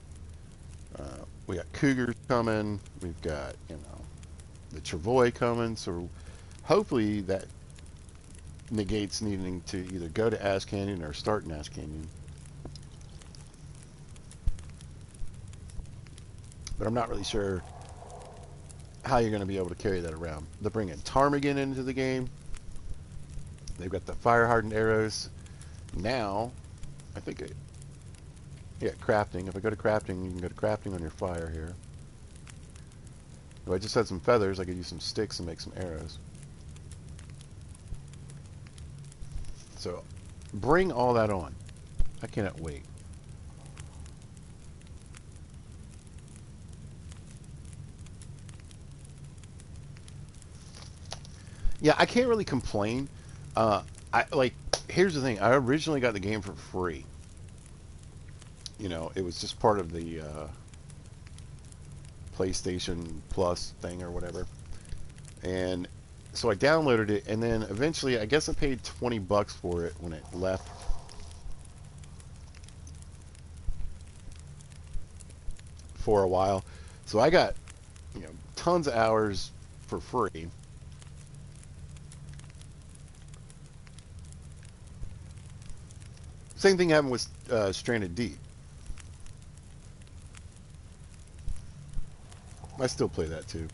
[SPEAKER 1] We got cougars coming. We've got, you know, the travois coming. So hopefully that negates needing to either go to Ash Canyon or start in Ash Canyon. But I'm not really sure how you're going to be able to carry that around. They're bringing ptarmigan into the game. They've got the fire hardened arrows. Now, I think yeah, crafting. If I go to crafting, you can go to crafting on your fire here. If I just had some feathers, I could use some sticks and make some arrows. So, bring all that on. I cannot wait. Yeah, I can't really complain. Here's the thing. I originally got the game for free. You know, it was just part of the PlayStation Plus thing or whatever. And so I downloaded it, and then eventually, I guess I paid $20 for it when it left. For a while. So I got, you know, tons of hours for free. Same thing happened with Stranded Deep. I still play that too.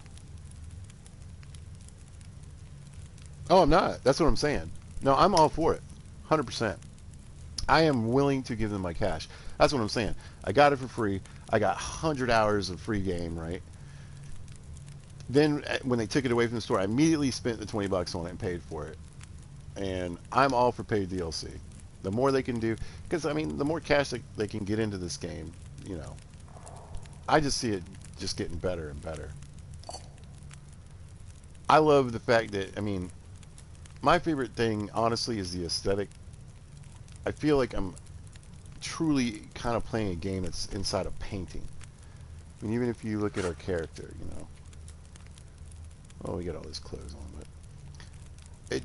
[SPEAKER 1] Oh, I'm not. That's what I'm saying. No, I'm all for it. 100%. I am willing to give them my cash. That's what I'm saying. I got it for free. I got 100 hours of free game, right? Then when they took it away from the store, I immediately spent the $20 on it and paid for it. And I'm all for paid DLC. The more they can do, because I mean, the more cash they can get into this game, you know, I just see it just getting better and better. I love the fact that, I mean, my favorite thing, honestly, is the aesthetic. I feel like I'm truly kind of playing a game that's inside a painting. I mean, even if you look at our character, you know. Oh, we got all this clothes on, but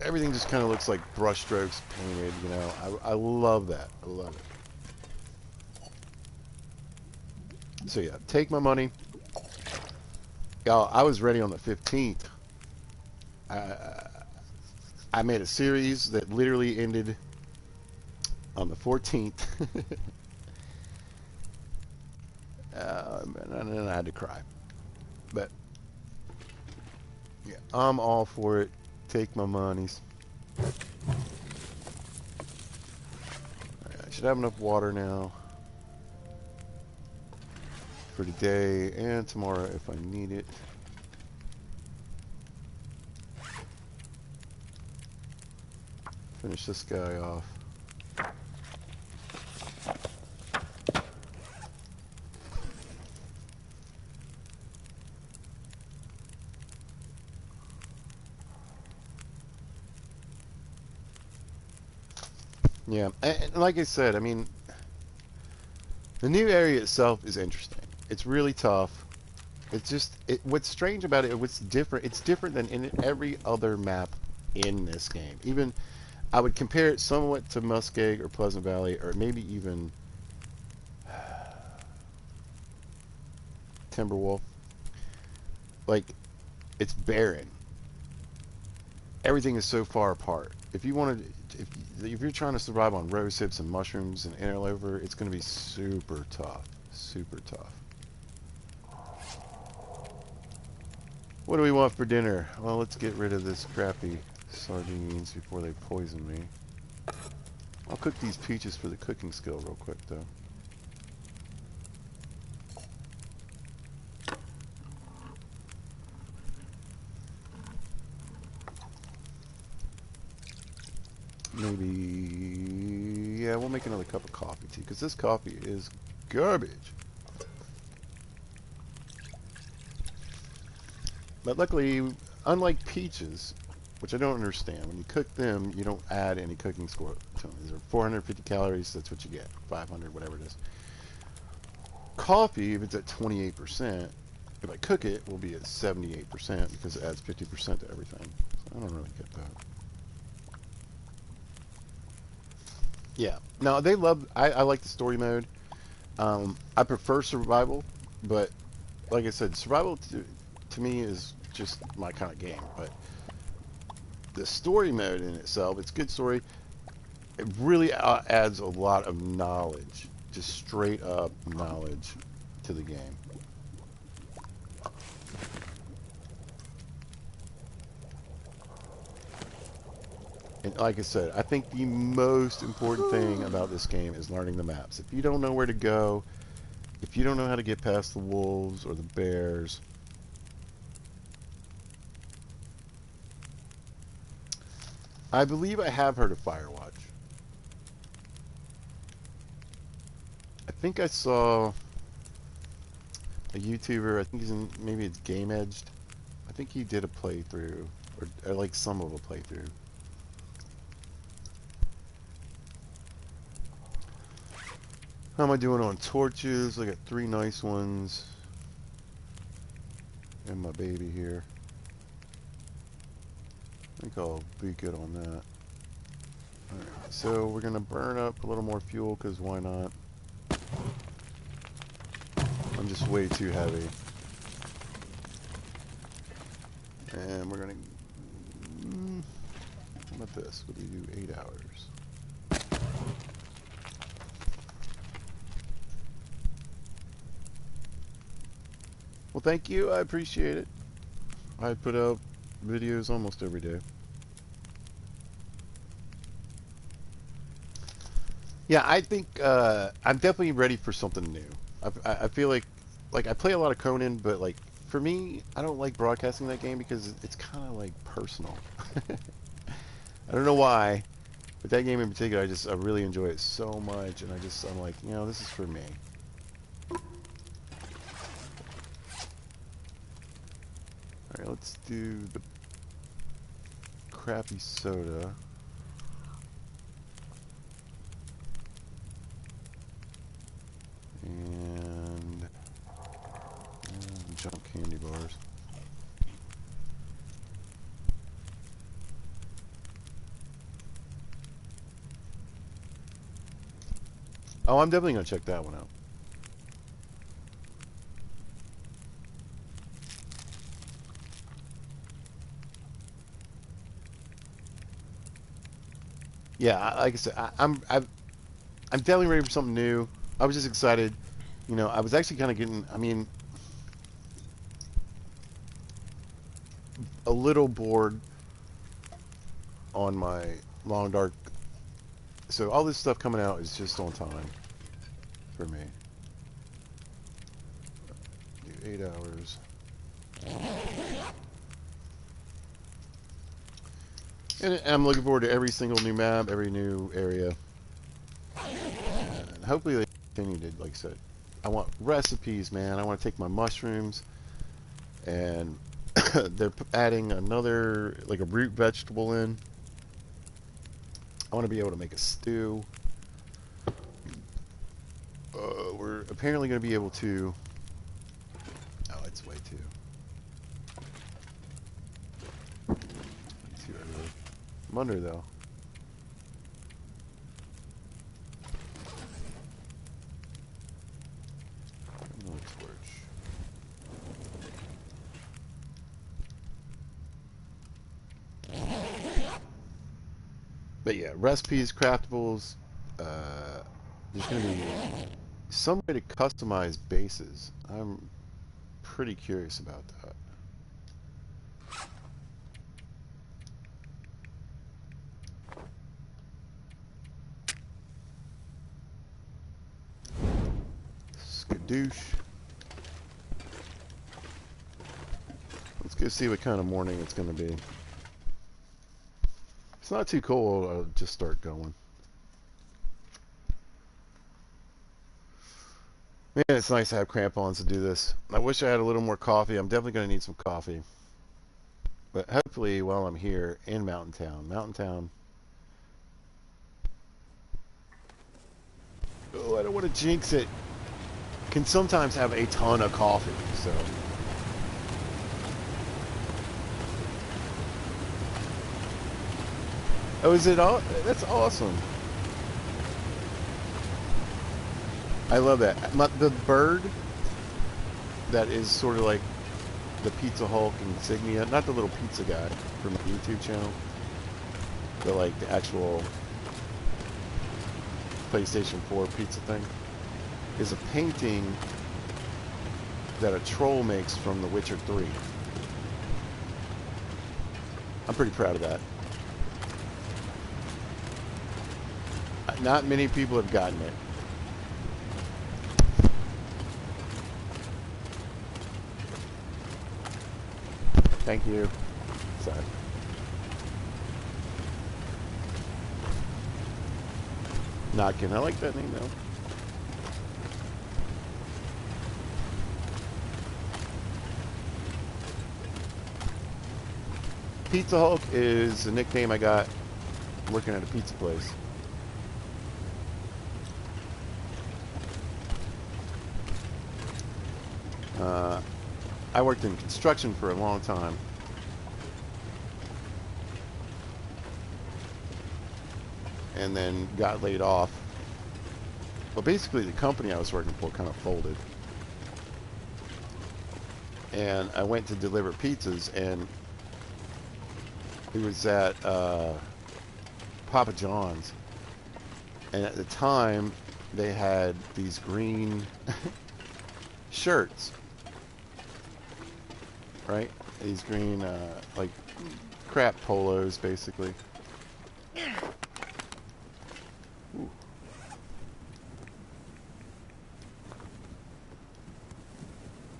[SPEAKER 1] everything just kind of looks like brush strokes painted, you know. I love that. I love it. So yeah, take my money. Y'all, I was ready on the 15th. I made a series that literally ended on the 14th. And then I had to cry. But yeah, I'm all for it. Take my monies. Right, I should have enough water now for today and tomorrow if I need it. Finish this guy off. Yeah, and like I said, I mean, the new area itself is interesting. It's really tough. It's just, what's strange about it, what's different, it's different than in every other map in this game. Even, I would compare it somewhat to Muskeg or Pleasant Valley, or maybe even Timberwolf. Like, it's barren. Everything is so far apart. If you wanted, if you're trying to survive on rose hips and mushrooms and interloper, it's going to be super tough. Super tough. What do we want for dinner? Well, let's get rid of this crappy sardines before they poison me. I'll cook these peaches for the cooking skill real quick, though. maybe... Yeah, we'll make another cup of coffee, too, because this coffee is garbage. But luckily, unlike peaches, which I don't understand, when you cook them, you don't add any cooking score to them. These are 450 calories, that's what you get. 500, whatever it is. Coffee, if it's at 28%, if I cook it, will be at 78% because it adds 50% to everything. So I don't really get that. Yeah. No, they love... I like the story mode. I prefer survival, but like I said, survival to me is just my kind of game. But the story mode in itself, it's good story. It really adds a lot of knowledge, just straight up knowledge to the game. And like I said, I think the most important thing about this game is learning the maps. If you don't know where to go, if you don't know how to get past the wolves or the bears, I believe I have heard of Firewatch. I think I saw a YouTuber, I think he's in, maybe it's Game Edged. I think he did a playthrough, or like some of a playthrough. How am I doing on torches? I got 3 nice ones. And my baby here. I think I'll be good on that. Alright, so we're going to burn up a little more fuel, because why not? I'm just way too heavy. And we're going to... how about this? What do we do? 8 hours. Well, thank you. I appreciate it. I put out videos almost every day. Yeah, I think I'm definitely ready for something new. I feel like I play a lot of Conan, but like for me, I don't like broadcasting that game because it's kind of like personal. I don't know why, but that game in particular, I really enjoy it so much, and I'm like, you know, this is for me. All right, let's do the crappy soda. And junk candy bars. Oh, I'm definitely going to check that one out. Yeah, like I said, I'm definitely ready for something new. I was just excited. You know, I was actually kind of getting, I mean, a little bored on my Long Dark. So all this stuff coming out is just on time for me. Do 8 hours. And I'm looking forward to every single new map, every new area. And hopefully they continue to, like I said, I want recipes, man. I want to take my mushrooms, and they're adding another, like a root vegetable in. I want to be able to make a stew. We're apparently going to be able to... Oh, it's way too early. I'm under, though. Another torch. But yeah, recipes, craftables. There's going to be some way to customize bases. I'm pretty curious about that. Skadoosh. Let's go see what kind of morning it's going to be. it's not too cold, I'll just start going. Man, it's nice to have crampons to do this. I wish I had a little more coffee. I'm definitely going to need some coffee. But hopefully while I'm here in Mountain Town. Oh, I don't want to jinx it. Can sometimes have a ton of coffee, so. Oh, is it all? That's awesome. I love that. The bird that is sort of like the Pizza Hulk insignia, not the little pizza guy from the YouTube channel, but like the actual PlayStation 4 pizza thing, is a painting that a troll makes from The Witcher 3. I'm pretty proud of that. Not many people have gotten it. Thank you. Sorry. Notkin. I like that name though. Pizza Hulk is a nickname I got working at a pizza place. I worked in construction for a long time. And then got laid off. Well, basically the company I was working for kind of folded. And I went to deliver pizzas, and it was at Papa John's. And at the time, they had these green shirts. Right? These green, like, crap polos, basically. Ooh.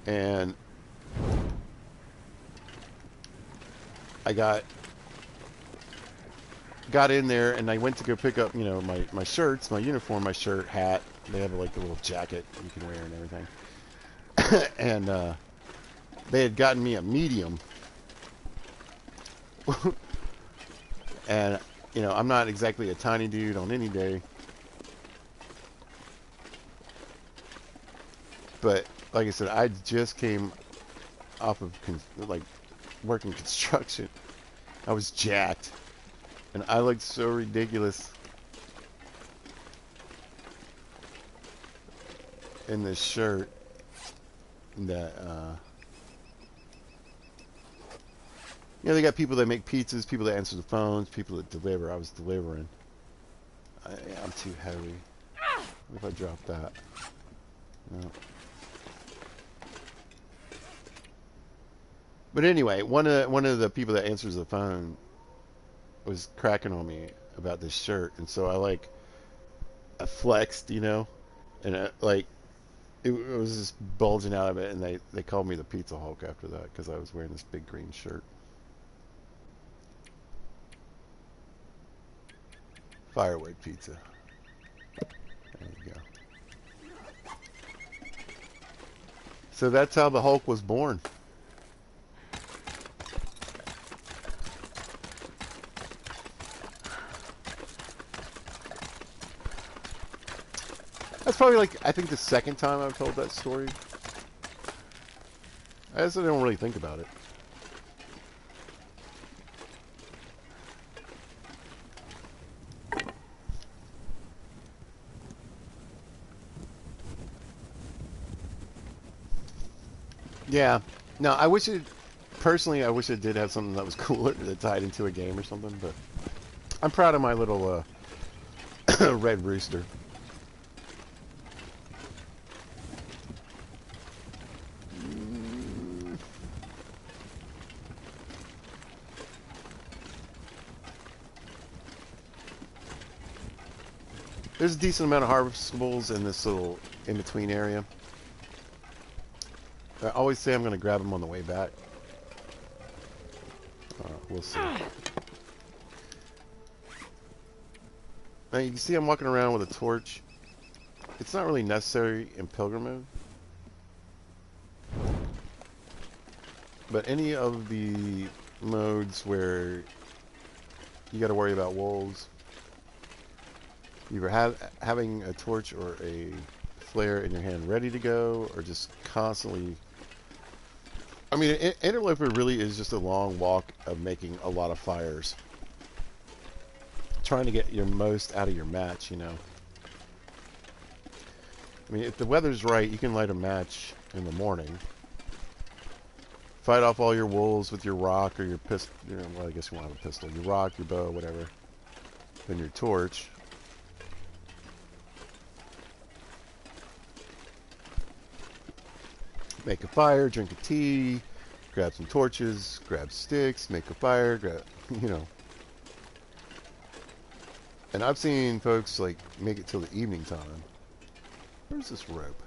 [SPEAKER 1] And I got in there, and I went to go pick up, you know, my shirts, my uniform, my shirt, hat. They have like a little jacket you can wear and everything. And they had gotten me a medium. And, you know, I'm not exactly a tiny dude on any day. But, like I said, I just came off of, like, working construction. I was jacked. And I looked so ridiculous in this shirt that, you know, they got people that make pizzas, people that answer the phones, people that deliver. I was delivering. I'm too heavy. What if I drop that? No. But anyway, one of the people that answers the phone was cracking on me about this shirt, and so I flexed, you know, and it was just bulging out of it, and they called me the Pizza Hulk after that because I was wearing this big green shirt. Firewood pizza. There you go. So that's how the Hulk was born. That's probably like, I think the second time I've told that story. I guess I don't really think about it. Yeah. No, I wish it, personally, I wish it did have something that was cooler that tied into a game or something, but I'm proud of my little red rooster. There's a decent amount of harvestables in this little in-between area. I always say I'm going to grab them on the way back. We'll see. Now you can see I'm walking around with a torch. It's not really necessary in pilgrim mode. But any of the modes where you got to worry about wolves, either having a torch or a flare in your hand ready to go, or just constantly... I mean, Interloper really is just a long walk of making a lot of fires. Trying to get your most out of your match, you know. I mean, if the weather's right, you can light a match in the morning. Fight off all your wolves with your rock or your pistol. You know, well, I guess you won't have a pistol. Your rock, your bow, whatever. Then your torch. Make a fire, drink a tea, grab some torches, grab sticks, make a fire, grab, you know. And I've seen folks, like, make it till the evening time. Where's this rope?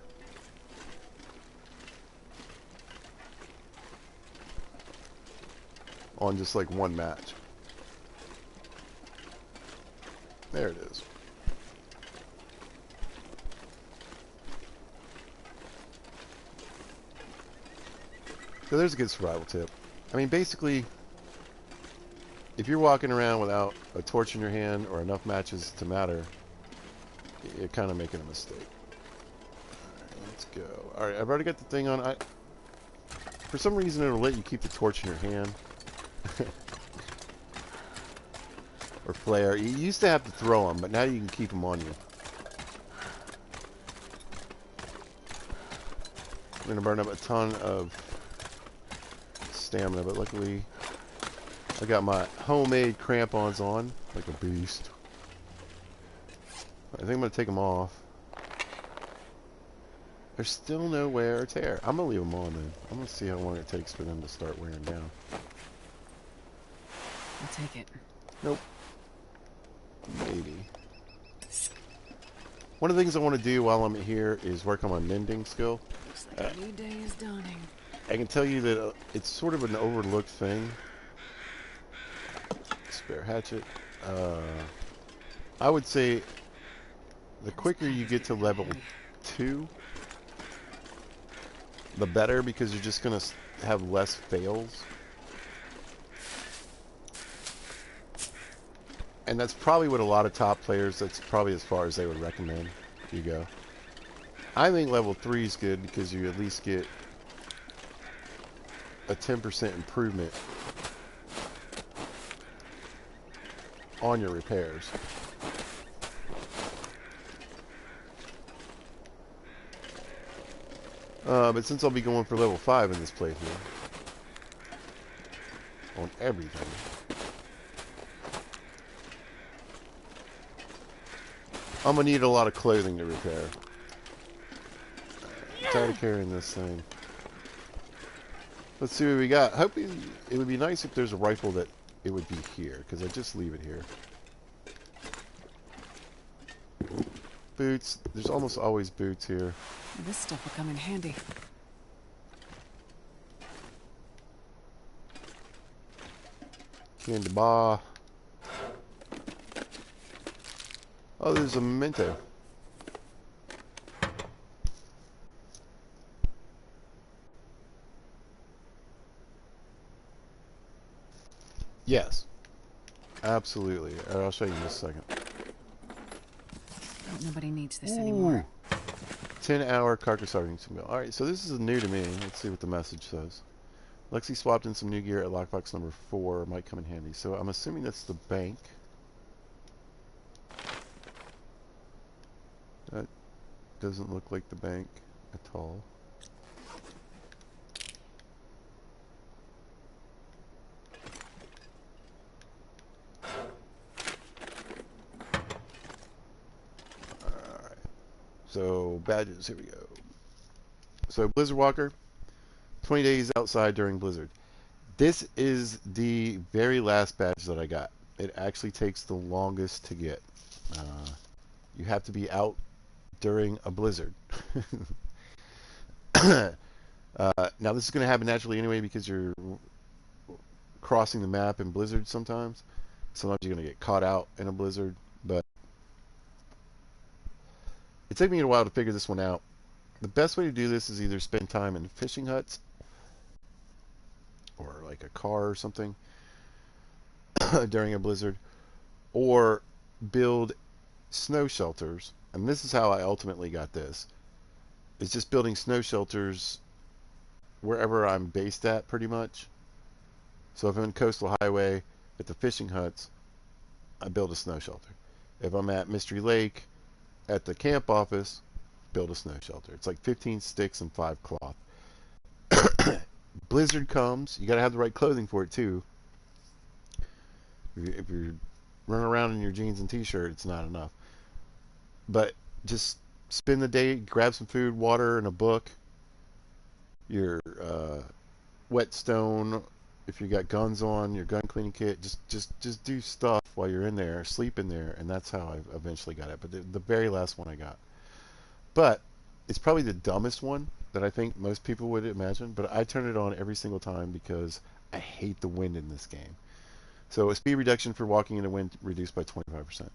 [SPEAKER 1] On just, like, one match. There it is. So there's a good survival tip. I mean, basically, if you're walking around without a torch in your hand or enough matches to matter, you're kind of making a mistake. Alright, let's go. Alright, I've already got the thing on. For some reason, it'll let you keep the torch in your hand. Or flare. You used to have to throw them, but now you can keep them on you. I'm going to burn up a ton of stamina, but luckily I got my homemade crampons on, like a beast. I think I'm going to take them off. There's still no wear or tear. I'm going to leave them on then. I'm going to see how long it takes for them to start wearing down.
[SPEAKER 2] I'll take it.
[SPEAKER 1] Nope. Maybe. One of the things I want to do while I'm here is work on my mending skill.
[SPEAKER 2] Looks like a new day is dawning.
[SPEAKER 1] I can tell you that it's sort of an overlooked thing. Spare hatchet. I would say the quicker you get to level 2, the better, because you're just going to have less fails. And that's probably what a lot of top players, that's probably as far as they would recommend you go. I think level 3 is good because you at least get a 10% improvement on your repairs. But since I'll be going for level 5 in this playthrough, on everything, I'm gonna need a lot of clothing to repair. I'm tired of carrying this thing. Let's see what we got. Hoping it would be nice if there's a rifle that it would be here, because I just leave it here. Boots. There's almost always boots here.
[SPEAKER 2] This stuff will come in handy.
[SPEAKER 1] Candy bar. Oh, there's a memento. Yes. Absolutely. I'll show you in just a second.
[SPEAKER 2] Nobody needs this anymore.
[SPEAKER 1] 10-hour carcass hardening meal. Alright, so this is new to me. Let's see what the message says. Lexi swapped in some new gear at lockbox number 4. Might come in handy. So I'm assuming that's the bank. That doesn't look like the bank at all. Alright. So, badges, here we go. So, Blizzard Walker, 20 days outside during Blizzard. This is the very last badge that I got. It actually takes the longest to get. You have to be out during a blizzard. Now this is going to happen naturally anyway because you're crossing the map in blizzard sometimes. Sometimes you're going to get caught out in a blizzard, but It took me a while to figure this one out. The best way to do this is either spend time in fishing huts or like a car or something during a blizzard, or build snow shelters. And this is how I ultimately got this. It's just building snow shelters wherever I'm based at, pretty much. So if I'm in Coastal Highway at the fishing huts, I build a snow shelter. If I'm at Mystery Lake at the camp office, build a snow shelter. It's like 15 sticks and 5 cloth. Blizzard comes, you got to have the right clothing for it too. If you're running around in your jeans and t-shirt, it's not enough. But just spend the day, grab some food, water, and a book. Your whetstone, if you got guns on, your gun cleaning kit. Just do stuff while you're in there, sleep in there, and that's how I eventually got it. But the very last one I got. But it's probably the dumbest one that I think most people would imagine. But I turn it on every single time because I hate the wind in this game. So a speed reduction for walking in the wind reduced by 25%.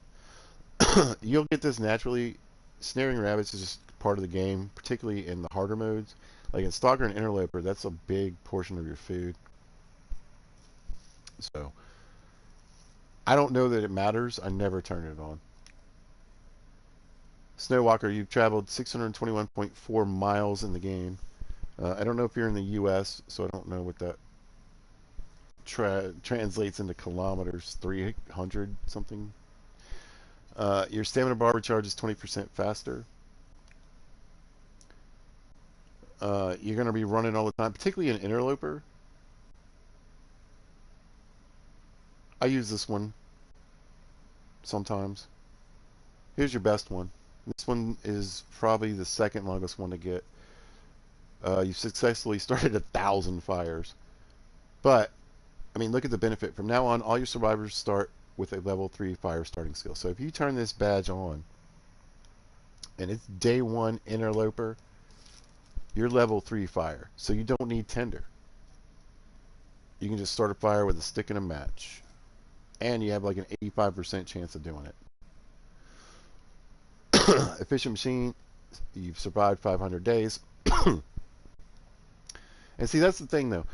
[SPEAKER 1] You'll get this naturally. Snaring rabbits is just part of the game, particularly in the harder modes. Like in Stalker and Interloper, that's a big portion of your food. So I don't know that it matters. I never turn it on. Snowwalker, you've traveled 621.4 miles in the game. I don't know if you're in the U.S., so I don't know what that translates into kilometers. 300 something. Your stamina bar recharge is 20% faster. You're going to be running all the time, particularly in Interloper. I use this one sometimes. Here's your best one. This one is probably the second longest one to get. You've successfully started 1,000 fires. But, I mean, look at the benefit. From now on, all your survivors start with a level 3 fire starting skill. So if you turn this badge on, and it's day 1 Interloper, you're level 3 fire. So you don't need Tinder. You can just start a fire with a stick and a match. And you have like an 85% chance of doing it. Efficient machine, you've survived 500 days. And see, that's the thing though.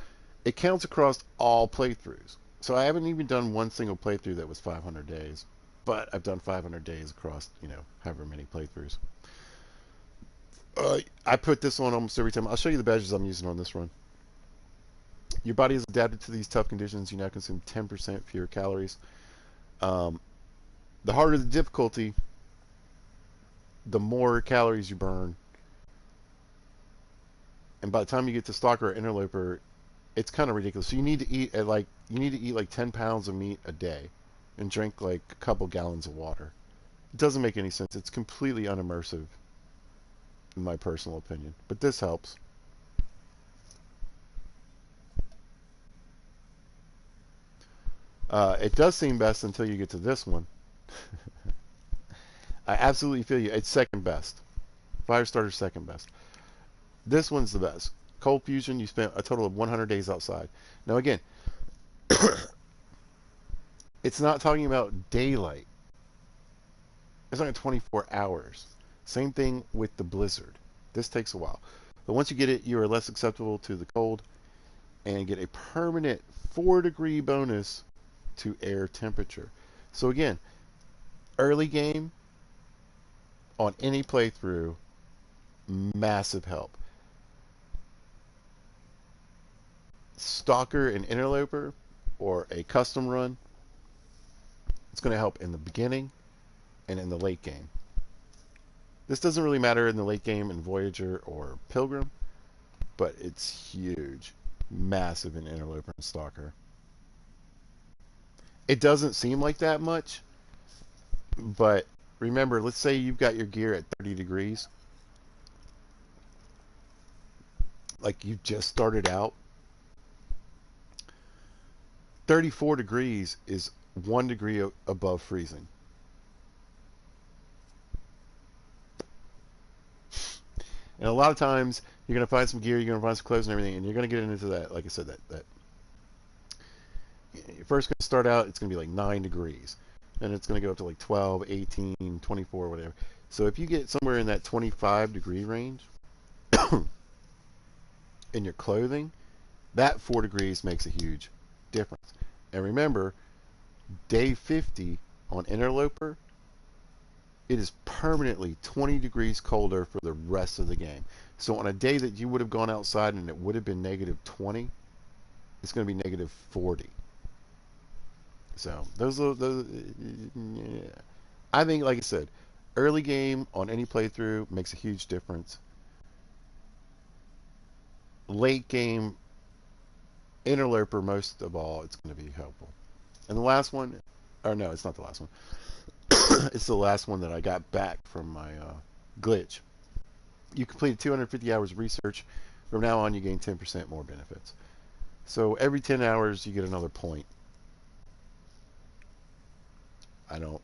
[SPEAKER 1] It counts across all playthroughs. So I haven't even done one single playthrough that was 500 days. But I've done 500 days across, however many playthroughs. I put this on almost every time. I'll show you the badges I'm using on this run. Your body is adapted to these tough conditions. You now consume 10% fewer calories. The harder the difficulty, the more calories you burn. And by the time you get to Stalker or Interloper, it's kind of ridiculous. So you need to eat like 10 pounds of meat a day and drink like a couple gallons of water. It doesn't make any sense. It's completely unimmersive, in my personal opinion. But this helps. It does seem best until you get to this one. I absolutely feel you. It's second best. Firestarter's second best. This one's the best. Cold Fusion, you spent a total of 100 days outside. Now again, it's not talking about daylight. It's only 24 hours. Same thing with the blizzard. This takes a while. But once you get it, you are less susceptible to the cold and get a permanent 4-degree bonus to air temperature. So again, early game on any playthrough, massive help. Stalker and Interloper or a custom run, it's going to help in the beginning and in the late game. This doesn't really matter in the late game in Voyager or Pilgrim, but it's huge. Massive in Interloper and Stalker. It doesn't seem like that much, but remember, let's say you've got your gear at 30 degrees. Like you just started out. 34 degrees is 1 degree above freezing. And a lot of times you're going to find some gear, you're going to find some clothes and everything, and you're going to get into that, like I said, that you're first going to start out, it's going to be like 9 degrees. And it's going to go up to like 12, 18, 24, whatever. So if you get somewhere in that 25-degree range in your clothing, that 4 degrees makes a huge difference. And remember, day 50 on Interloper, it is permanently 20 degrees colder for the rest of the game. So on a day that you would have gone outside and it would have been negative 20, it's going to be negative 40. So those yeah. I think, like I said, early game on any playthrough makes a huge difference. Late game, Interloper, most of all, it's going to be helpful. And the last one, or no, it's not the last one. It's the last one that I got back from my glitch. You completed 250 hours of research. From now on, you gain 10% more benefits. So every 10 hours, you get another point. I don't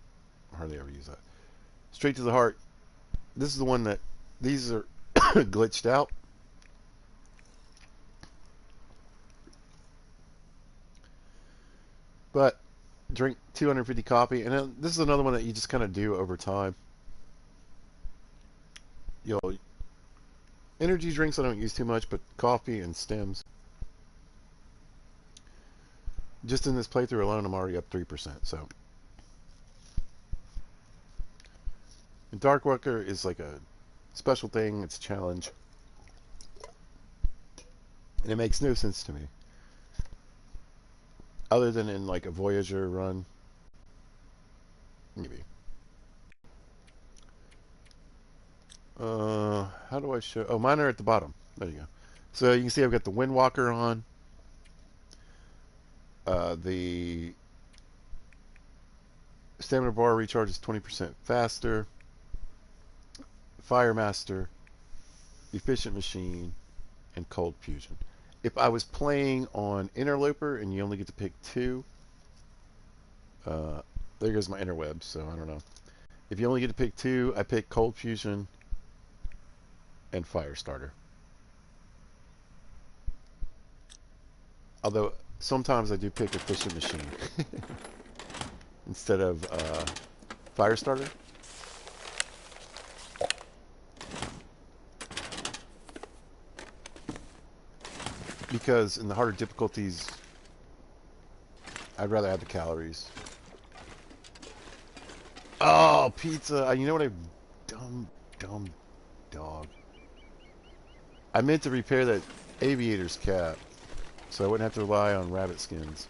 [SPEAKER 1] hardly ever use that. Straight to the heart. This is the one that these are glitched out. But drink 250 coffee, and then this is another one that you just kind of do over time. You'll energy drinks I don't use too much, but coffee and stems. Just in this playthrough alone, I'm already up 3%. So, and Darkwalker is like a special thing. It's a challenge, and it makes no sense to me, other than in like a Voyager run, maybe. How do I show? Oh, mine are at the bottom. There you go. So you can see I've got the Windwalker on. The stamina bar recharges 20% faster. Fire Master, Efficient Machine, and Cold Fusion. If I was playing on Interloper and you only get to pick 2, there goes my interwebs, so I don't know. If you only get to pick 2, I pick Cold Fusion and Firestarter. Although sometimes I do pick Efficient Machine instead of Firestarter. Because in the harder difficulties, I'd rather have the calories. Oh, pizza! You know what dumb dog. I meant to repair that aviator's cap, so I wouldn't have to rely on rabbit skins.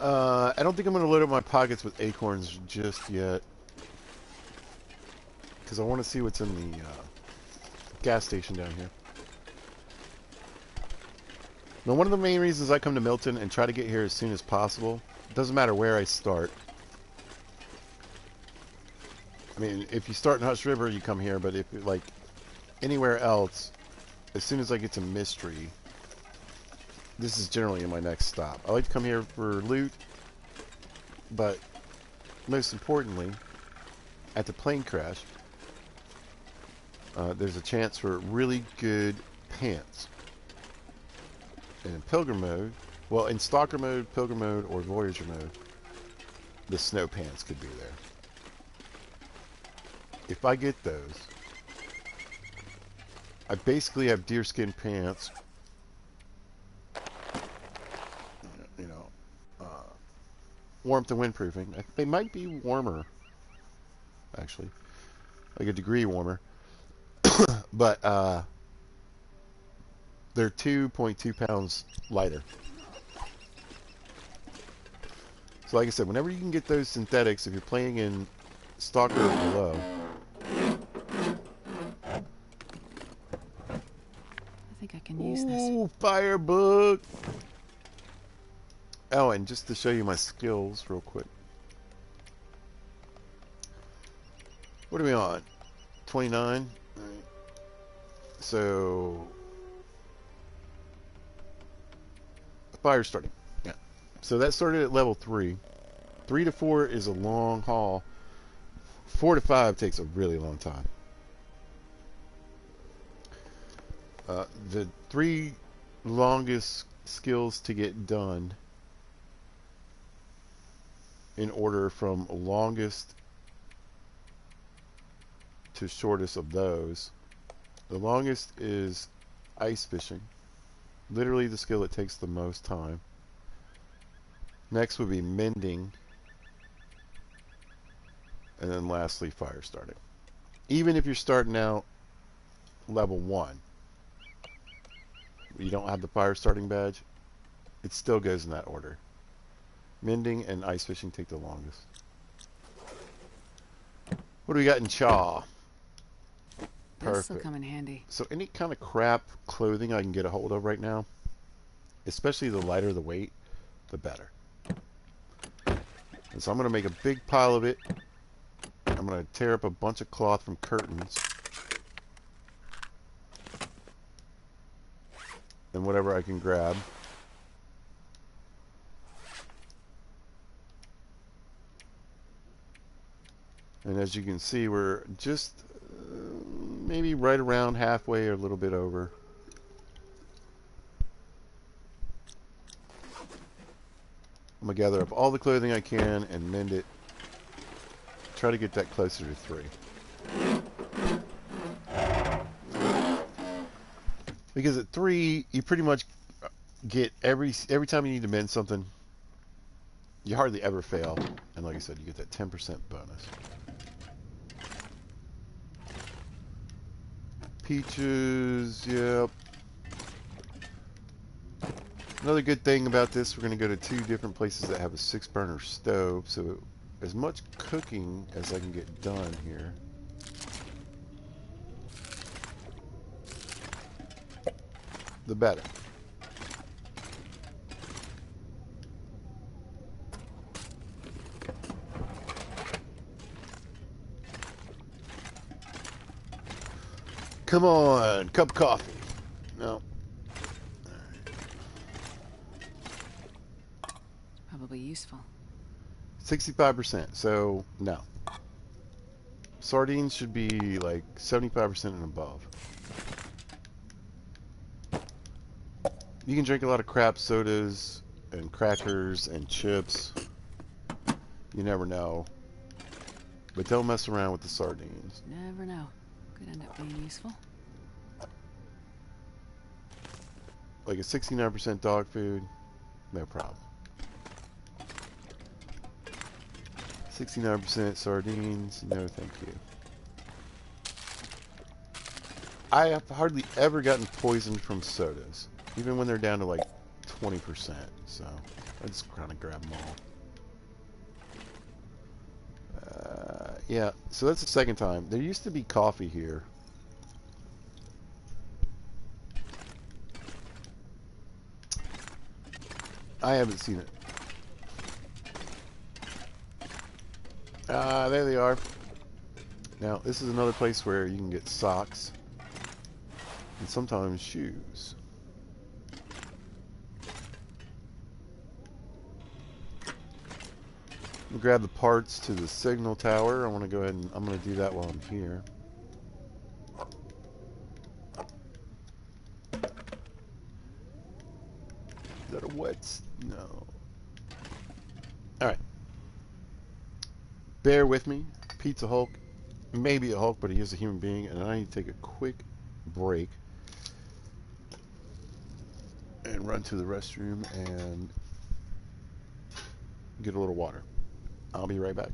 [SPEAKER 1] I don't think I'm going to load up my pockets with acorns just yet, because I want to see what's in the gas station down here. Now, one of the main reasons I come to Milton and try to get here as soon as possible, it doesn't matter where I start. I mean, if you start in Hush River, you come here, but if, like, anywhere else, as soon as I get to Mystery, this is generally my next stop. I like to come here for loot, but most importantly, at the plane crash, there's a chance for really good pants. And in Pilgrim mode, well, in Stalker mode, Pilgrim mode, or Voyager mode, the snow pants could be there. If I get those, I basically have deerskin pants, you know, warmth and windproofing. They might be warmer, actually, like a degree warmer, but they're 2.2 pounds lighter. So like I said, whenever you can get those synthetics, if you're playing in Stalker or below,
[SPEAKER 2] I think I can use this.
[SPEAKER 1] ooh, Firebook! Oh, and just to show you my skills real quick. What are we on? 29? Right. So, fire starting. Yeah. So that started at level 3. 3 to 4 is a long haul. 4 to 5 takes a really long time. The 3 longest skills to get done in order from longest to shortest of those. The longest is ice fishing. Literally the skill that takes the most time. Next would be mending. And then lastly, fire starting. Even if you're starting out level 1, you don't have the fire starting badge, it still goes in that order. Mending and ice fishing take the longest. What do we got in Chaw?
[SPEAKER 2] This'll
[SPEAKER 1] Perfect.
[SPEAKER 2] come in handy.
[SPEAKER 1] So any kind of crap clothing I can get a hold of right now, especially the lighter the weight, the better. And so I'm going to make a big pile of it. I'm going to tear up a bunch of cloth from curtains. And whatever I can grab. And as you can see, we're just maybe right around halfway or a little bit over. I'm going to gather up all the clothing I can and mend it. Try to get that closer to 3. Because at 3, you pretty much get every time you need to mend something, you hardly ever fail. And like I said, you get that 10% bonus. Peaches, yep. Another good thing about this, we're going to go to 2 different places that have a 6-burner stove. So as much cooking as I can get done here. The better. Come on, cup of coffee. No.
[SPEAKER 2] Probably useful.
[SPEAKER 1] 65%, so no. Sardines should be like 75% and above. You can drink a lot of crap sodas and crackers and chips. You never know. But don't mess around with the sardines.
[SPEAKER 2] Never know. Could end up being useful.
[SPEAKER 1] Like a 69% dog food, no problem. 69% sardines, no thank you. I have hardly ever gotten poisoned from sodas, even when they're down to like 20%. So I just kind of grab them all. Yeah, so that's the second time. There used to be coffee here. I haven't seen it. There they are. Now, this is another place where you can get socks and sometimes shoes. We'll grab the parts to the signal tower. I want to go ahead and I'm going to do that while I'm here. Is that a wet? No. Alright. Bear with me. Pizza Hulk. Maybe a Hulk, but he is a human being, and I need to take a quick break and run to the restroom and get a little water. I'll be right back.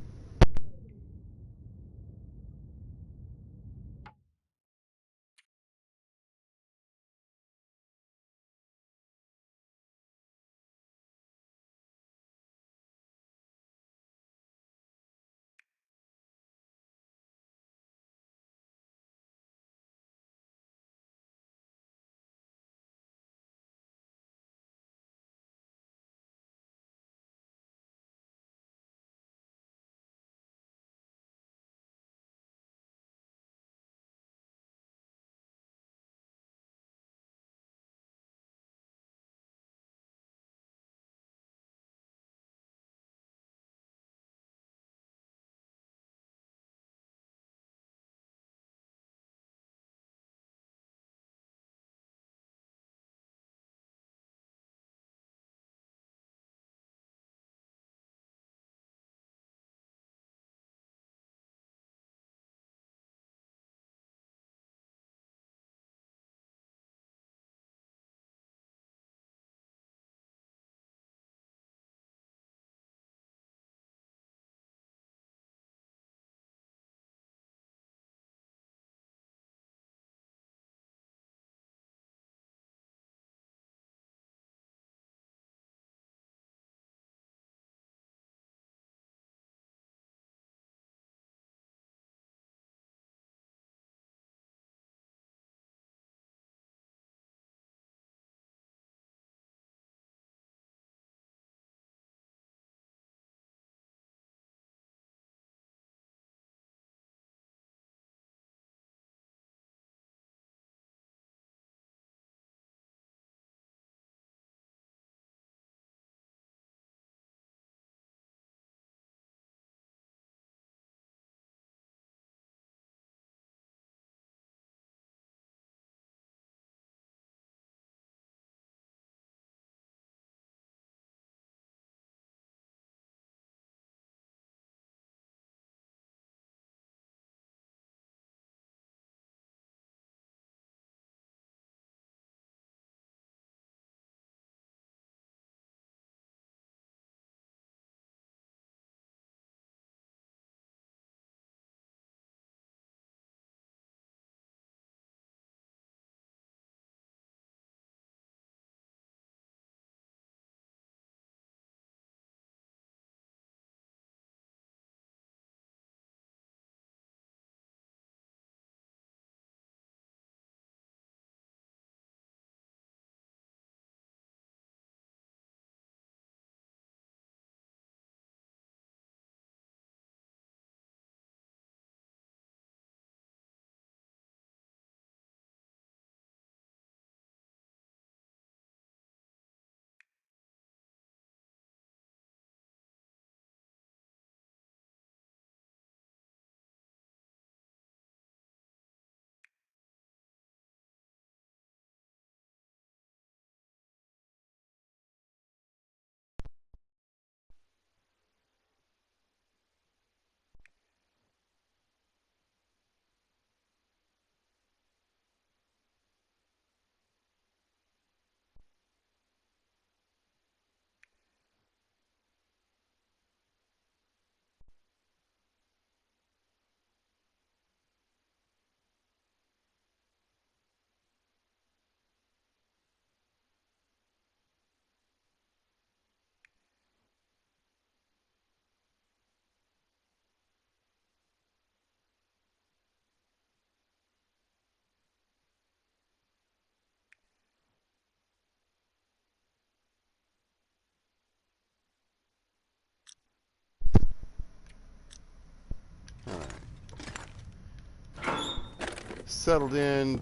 [SPEAKER 1] settled in.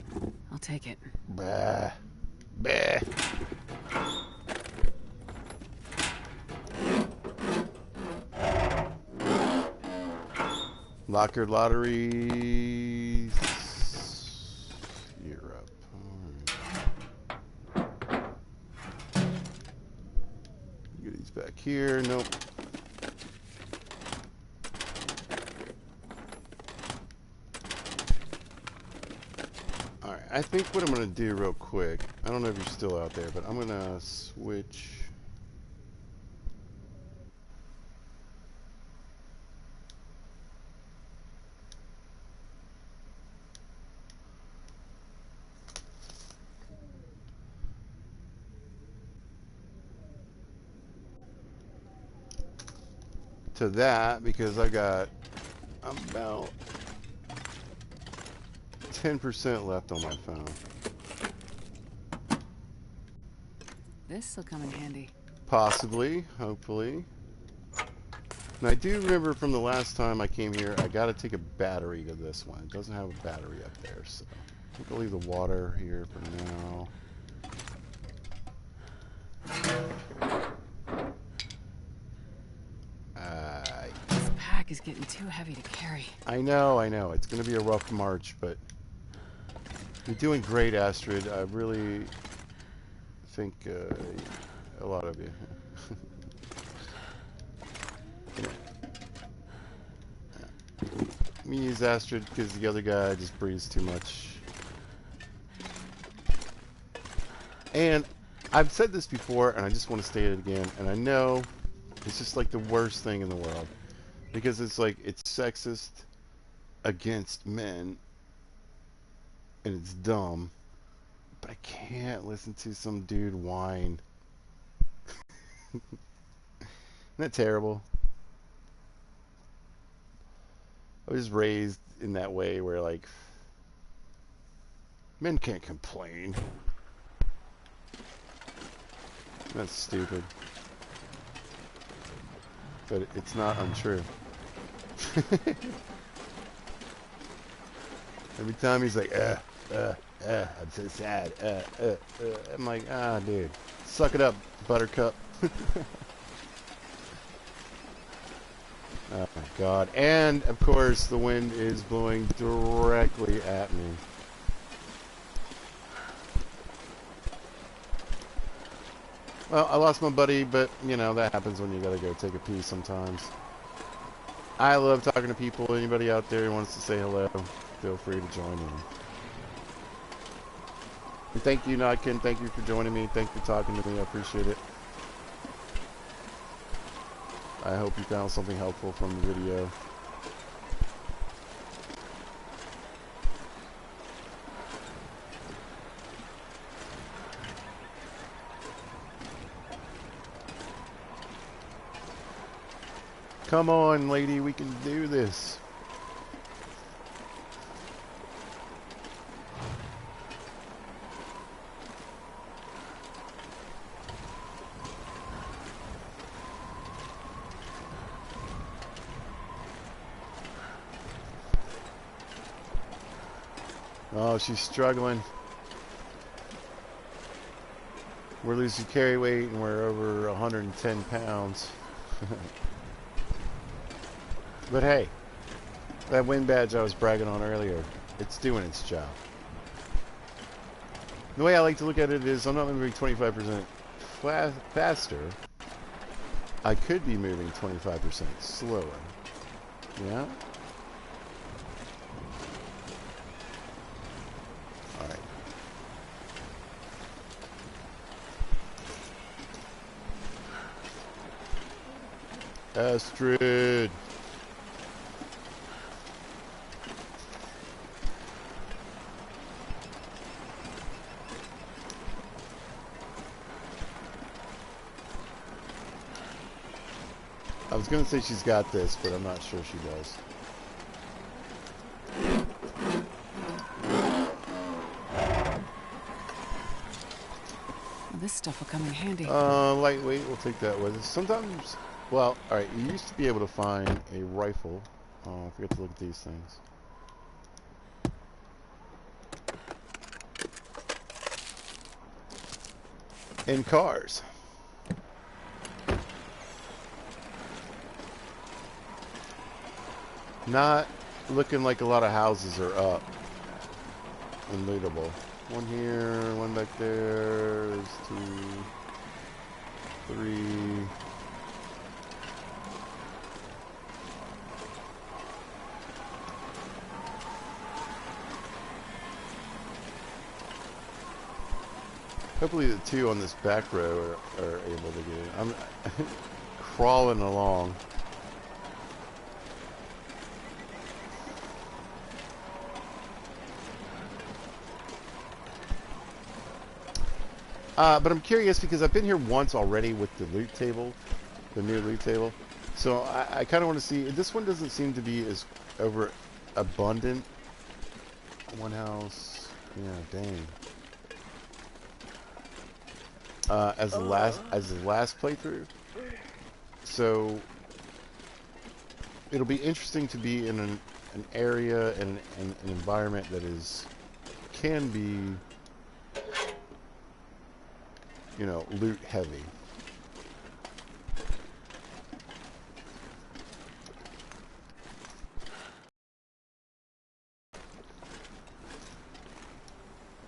[SPEAKER 2] I'll take it.
[SPEAKER 1] Bah. Bah. Locker lottery. You're up. All right. Get these back here. Nope. All right. I think what I'm going to do real quick. I don't know if you're still out there, but I'm going to switch. To that because I got about 10% left on my phone.
[SPEAKER 2] This'll come in handy.
[SPEAKER 1] Possibly, hopefully. And I do remember from the last time I came here, I got to take a battery to this one. It doesn't have a battery up there, so I think I'll leave the water here for now.
[SPEAKER 2] This pack is getting too heavy to carry.
[SPEAKER 1] I know. It's going to be a rough march, but you're doing great, Astrid. I really think a lot of you. Let me use Astrid because the other guy just breathes too much. And I've said this before, and I just want to state it again, and I know it's just like the worst thing in the world. Because it's like, it's sexist against men, and it's dumb, but I can't listen to some dude whine. Isn't that terrible? I was raised in that way where, like, men can't complain. That's stupid. But it's not untrue. Every time he's like, I'm so sad. I'm like, dude, suck it up, buttercup. Oh my god. And, of course, the wind is blowing directly at me. Well, I lost my buddy, but, you know, that happens when you gotta go take a pee sometimes. I love talking to people. Anybody out there who wants to say hello, feel free to join in. And thank you, Nodkin. Thank you for joining me. Thank you for talking to me. I appreciate it. I hope you found something helpful from the video. Come on, lady, we can do this. Oh, she's struggling. We're losing carry weight and we're over 110 pounds. But hey, that wind badge I was bragging on earlier, it's doing its job. The way I like to look at it is I'm not moving 25% faster. I could be moving 25% slower. Yeah? Alright. Astrid! I was going to say she's got this, but I'm not sure she does.
[SPEAKER 2] Well, this stuff will come in handy.
[SPEAKER 1] Lightweight, we'll take that with us. Sometimes, well, alright, you used to be able to find a rifle. Oh, I forget to look at these things. in cars. Not looking like a lot of houses are up and lootable. One here, one back there. There's 2, 3. Hopefully the 2 on this back row are able to get in. I'm crawling along. But I'm curious because I've been here once already with the loot table, the new loot table. So I kind of want to see. This one doesn't seem to be as over abundant. One house, yeah, dang. As the last playthrough. So it'll be interesting to be in an area and an environment that can be, you know, loot heavy.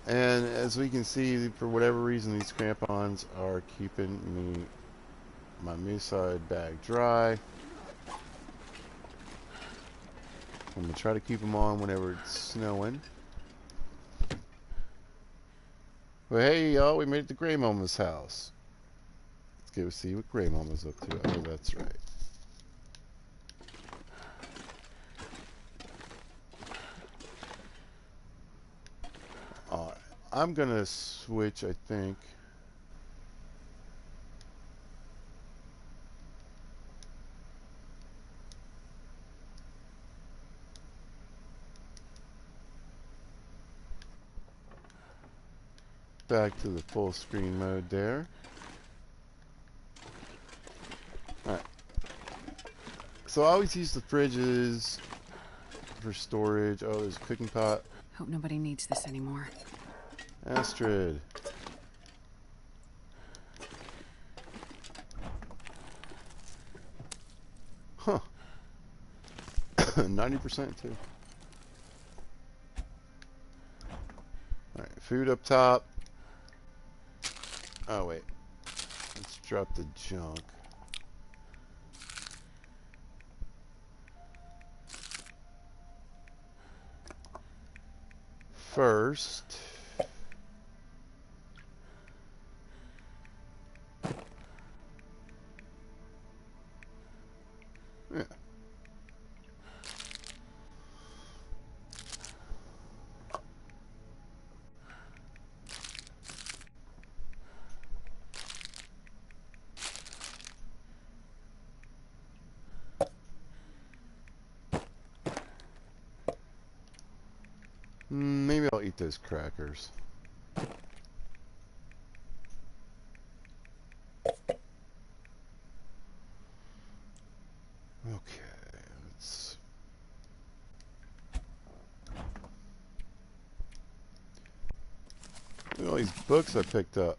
[SPEAKER 1] And as we can see, for whatever reason, these crampons are keeping my Moosehide bag dry. I'm going to try to keep them on whenever it's snowing. Well, hey, y'all, we made it to Grey Mama's house. Let's go see what Grey Mama's up to. Oh, that's right. Alright, I'm going to switch, I think. Back to the full screen mode there. Alright. So I always use the fridges for storage. Oh, there's a cooking pot.
[SPEAKER 2] Hope nobody needs this anymore.
[SPEAKER 1] Astrid. Huh. 90% too. Alright, food up top. Oh, wait. Let's drop the junk. First. Yeah. Maybe I'll eat those crackers. Okay, let's... Look at all these books I picked up.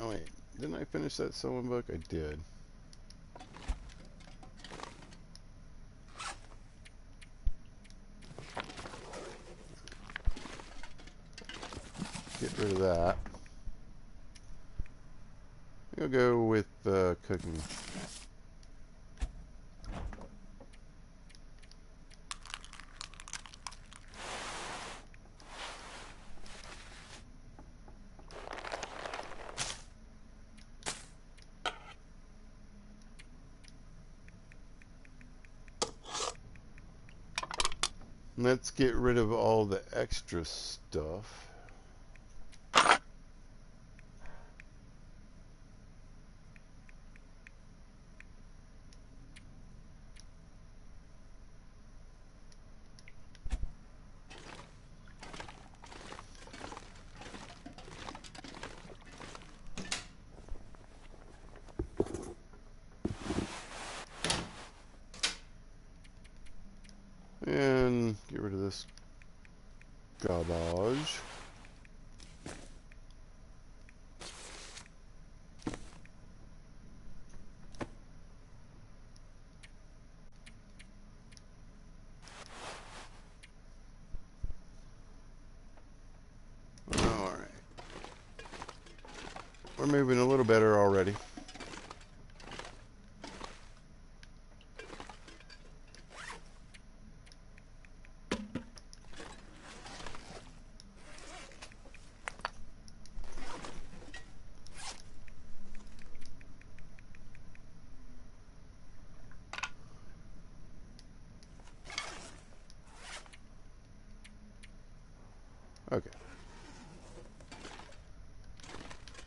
[SPEAKER 1] Oh wait, didn't I finish that sewing book? I did. Get rid of that. I'll go with cooking. Let's get rid of all the extra stuff. And get rid of this garbage. We're moving a little better already. Okay.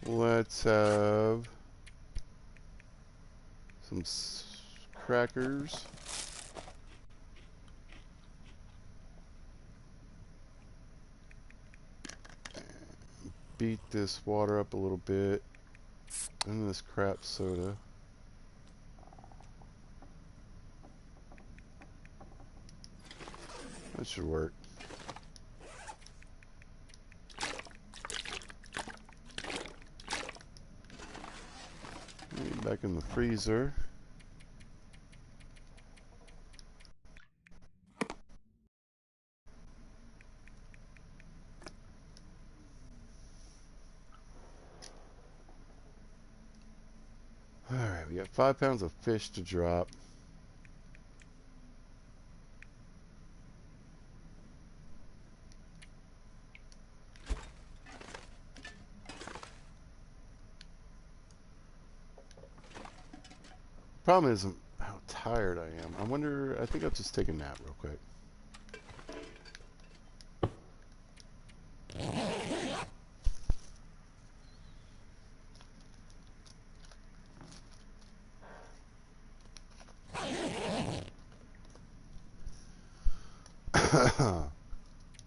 [SPEAKER 1] Let's have some crackers. Beat this water up a little bit. And this crap soda. That should work. Back in the freezer. Alright, we got 5 pounds of fish to drop. Problem is how tired I am. I wonder, I think I'll just take a nap real quick.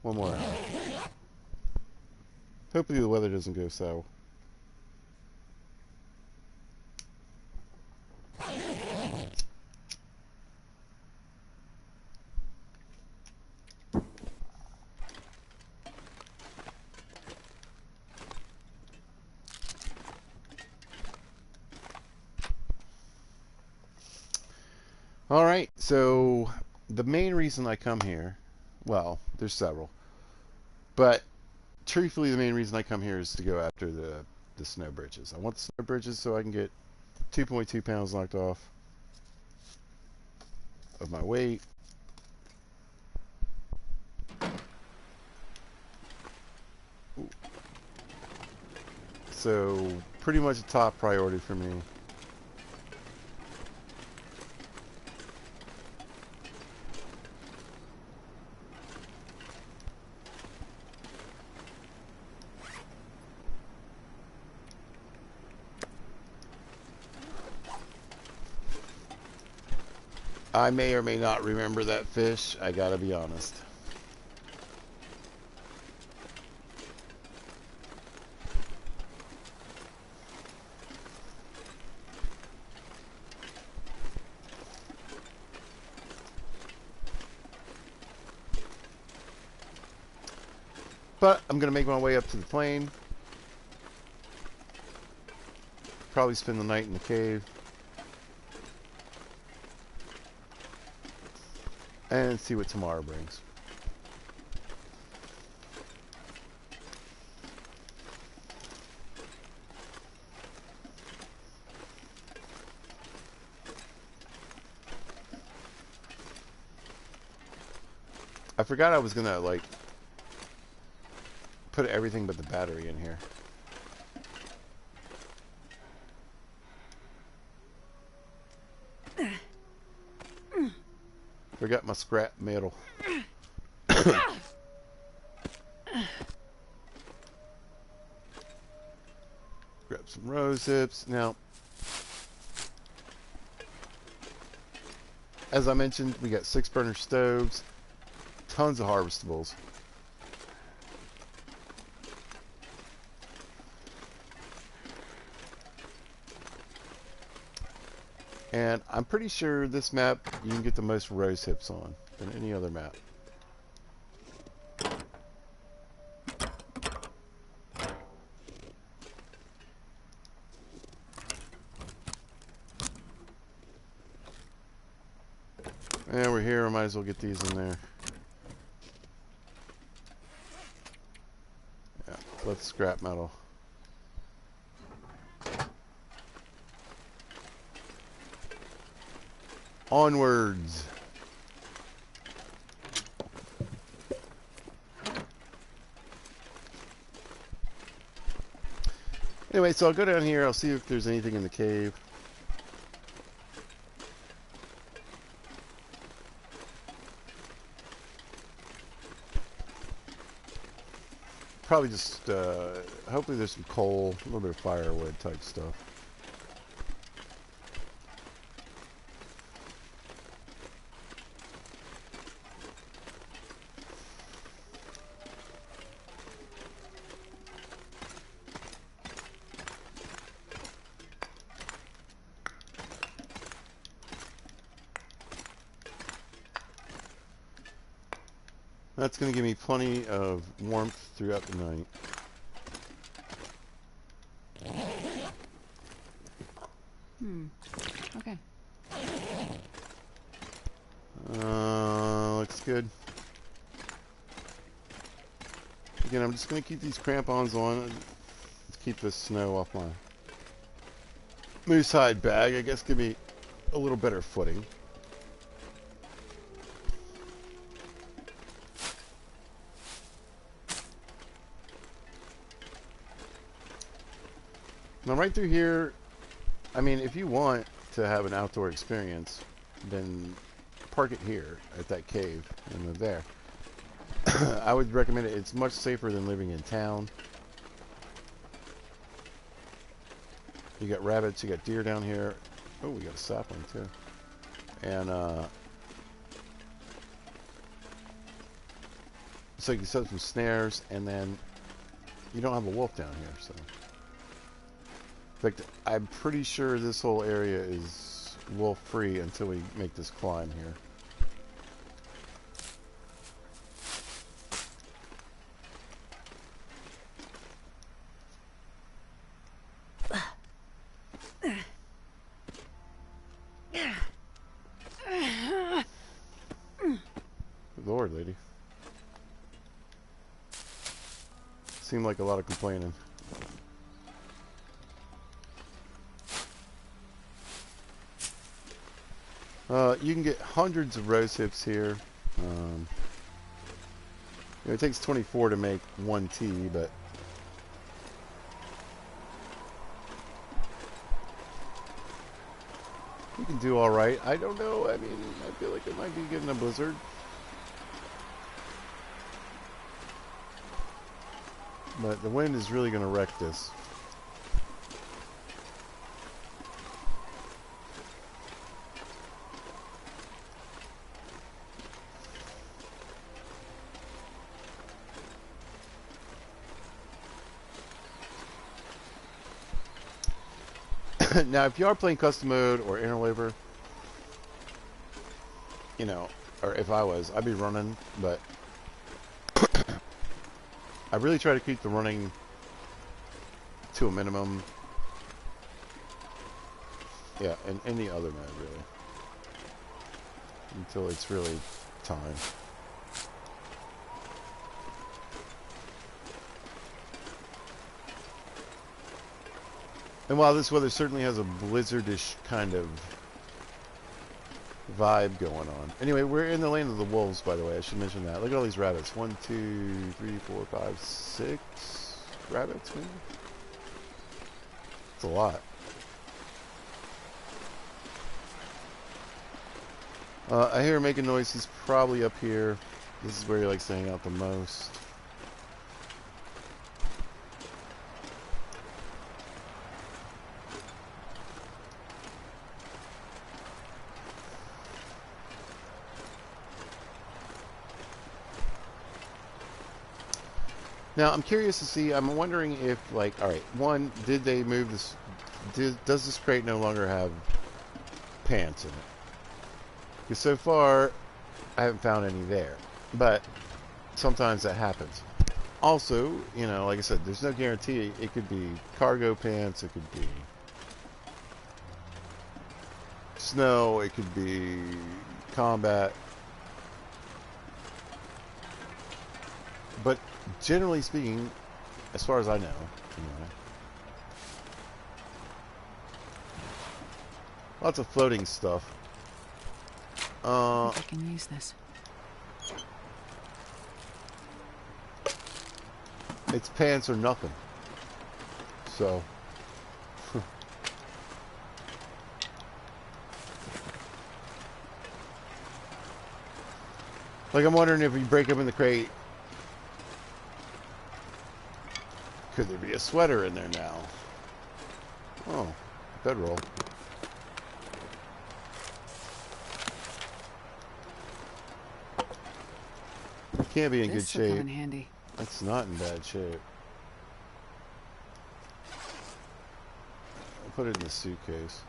[SPEAKER 1] One more hour. Hopefully the weather doesn't go sour. Alright, so the main reason I come here, well, there's several, but truthfully the main reason I come here is to go after the snow bridges. I want the snow bridges so I can get 2.2 pounds knocked off of my weight. Ooh. So pretty much a top priority for me. I may or may not remember that fish, I gotta be honest. But I'm gonna make my way up to the plane. Probably spend the night in the cave. And see what tomorrow brings. I forgot I was gonna like put everything but the battery in here. Forgot my scrap metal. Grab some rose hips. Now, as I mentioned, we got 6-burner stoves, tons of harvestables. And I'm pretty sure this map you can get the most rose hips on than any other map. And we're here, I might as well get these in there. Yeah, let's scrap metal. Onwards. Anyway, so I'll go down here. I'll see if there's anything in the cave. Probably just, hopefully there's some coal, a little bit of firewood type stuff. That's going to give me plenty of warmth throughout the night.
[SPEAKER 2] Okay.
[SPEAKER 1] Looks good. Again, I'm just going to keep these crampons on to keep the snow off my moose hide bag. I guess give me a little better footing. Now right through here, I mean, if you want to have an outdoor experience, then park it here at that cave and live there. I would recommend it. It's much safer than living in town. You got rabbits, you got deer down here. Oh, we got a sapling too. And so you can set some snares, and then you don't have a wolf down here, so. In fact, I'm pretty sure this whole area is wolf-free until we make this climb here. Good Lord, lady. Seemed like a lot of complaining. You can get hundreds of rose hips here. You know, it takes 24 to make one tea, but you can do all right. I don't know. I mean, I feel like it might be getting a blizzard. But the wind is really going to wreck this. Now, if you are playing custom mode or interlabor, you know, or if I was, I'd be running, but I really try to keep the running to a minimum. Yeah, in any other mode, really. Until it's really time. And while this weather certainly has a blizzardish kind of vibe going on. Anyway, we're in the land of the wolves, by the way. I should mention that. Look at all these rabbits. 1, 2, 3, 4, 5, 6 rabbits, maybe? It's a lot. I hear him making noise. He's probably up here. This is where he likes to hang out the most. Now, I'm curious to see, I'm wondering if, like, alright, one, did they move this, does this crate no longer have pants in it? Because so far, I haven't found any there. But, sometimes that happens. Also, you know, like I said, there's no guarantee. It could be cargo pants, it could be snow, it could be combat. But generally speaking, as far as I know, anyway, lots of floating stuff.
[SPEAKER 2] I think I can use this.
[SPEAKER 1] It's pants or nothing. So. Like, I'm wondering if we break open the crate, could there be a sweater in there now? Oh, bedroll. Can't be in good
[SPEAKER 2] This'll come
[SPEAKER 1] shape.
[SPEAKER 2] in handy.
[SPEAKER 1] That's not in bad shape. I'll put it in the suitcase.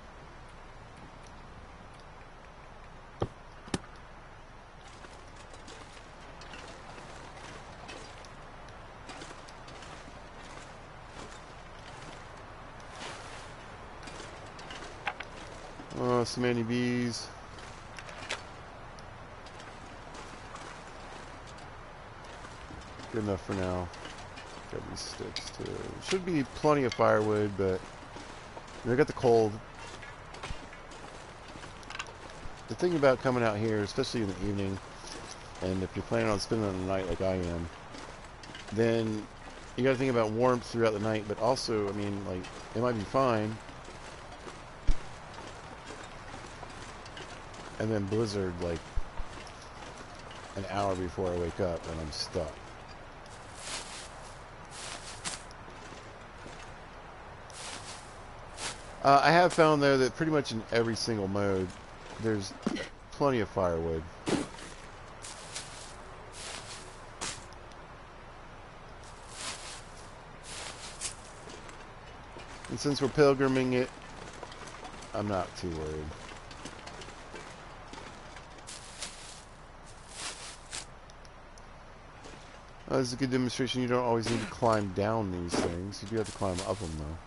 [SPEAKER 1] Oh, some anti-bees. Good enough for now. Got these sticks too. Should be plenty of firewood, but I got the cold. The thing about coming out here, especially in the evening, and if you're planning on spending the night like I am, then you got to think about warmth throughout the night. But also, I mean, like, it might be fine, and then blizzard like an hour before I wake up, and I'm stuck. I have found, though, that pretty much in every single mode, there's plenty of firewood. And since we're pilgriming it, I'm not too worried. This is a good demonstration. You don't always need to climb down these things. You do have to climb up them, though.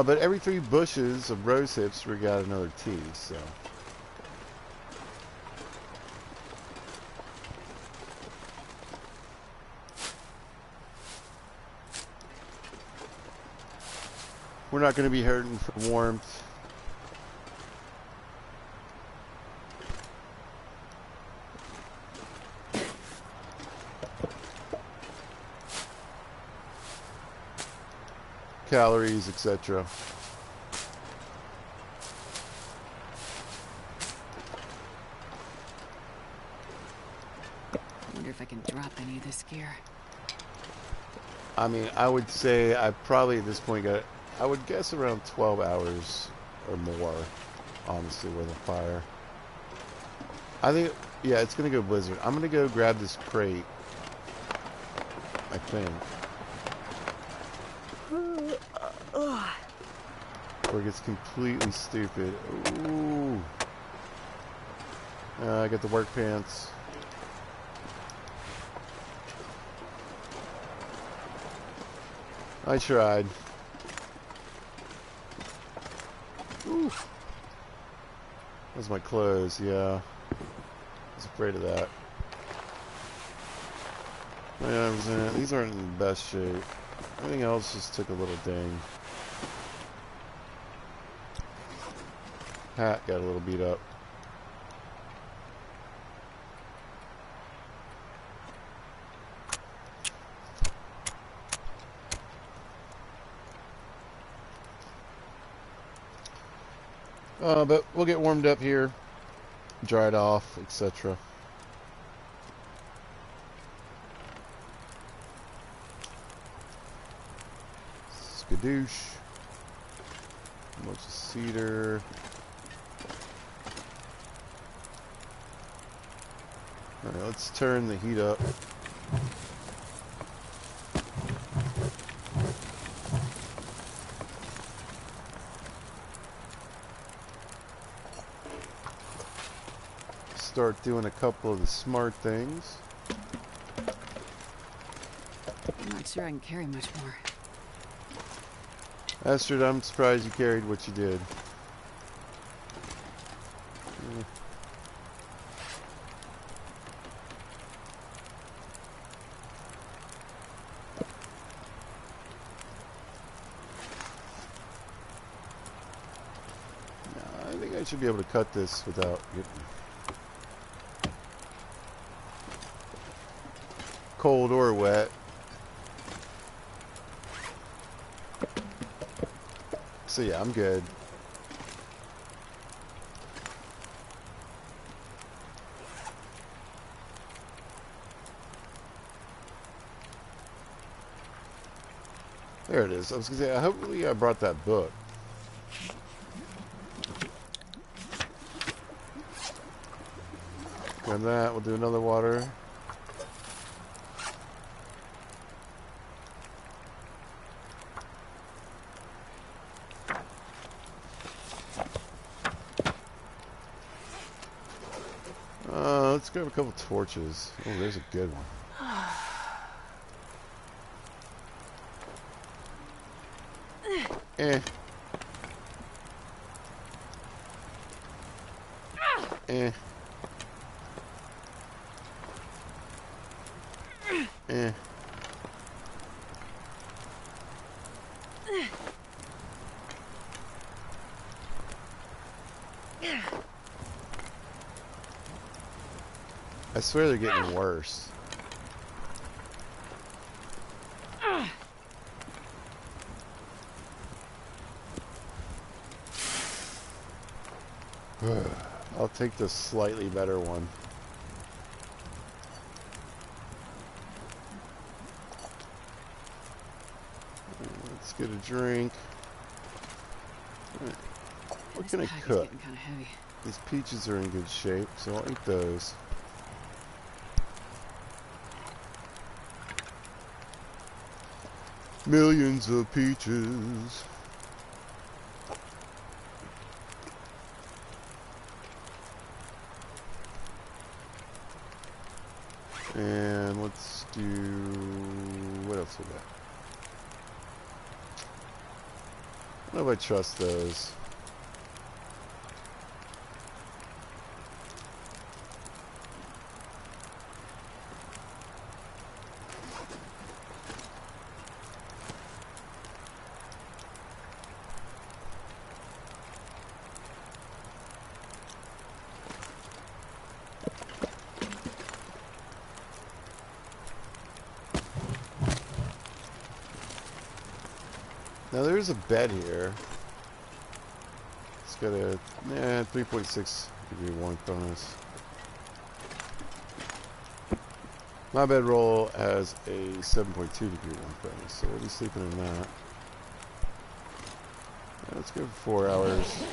[SPEAKER 1] But every 3 bushes of rose hips, we got another tea, so. We're not going to be hurting for warmth. Calories, etc.
[SPEAKER 2] Wonder if I can drop any of this gear.
[SPEAKER 1] I mean, I would say I probably at this point got, I would guess around 12 hours or more, honestly, with a fire. I think, yeah, it's going to go blizzard. I'm going to go grab this crate, I think. Before it gets completely stupid. Ooh. I got the work pants. I tried. Ooh. Those are my clothes, yeah. I was afraid of that. Yeah, these aren't in the best shape. Everything else just took a little ding. Hat got a little beat up. But we'll get warmed up here, dried off, etc. Skadoosh. A bunch of cedar. Alright, let's turn the heat up. Start doing a couple of the smart things.
[SPEAKER 2] I'm not sure I can carry much more.
[SPEAKER 1] Astrid, I'm surprised you carried what you did. I should be able to cut this without getting cold or wet. So yeah, I'm good. There it is. I was gonna say, hopefully I brought that book. Grab that. We'll do another water. Let's grab a couple torches. Oh, there's a good one. Eh. Eh. Eh. I swear they're getting worse. I'll take the slightly better one. Let's get a drink. What can I cook?
[SPEAKER 2] Getting kind of heavy.
[SPEAKER 1] These peaches are in good shape, so I'll eat those. Millions of peaches. And let's do... what else we got? I don't know if I trust those. Now there's a bed here. It's got a 3.6 degree warmth bonus. My bedroll has a 7.2 degree warmth bonus, so we'll be sleeping in that. Let's go for 4 hours.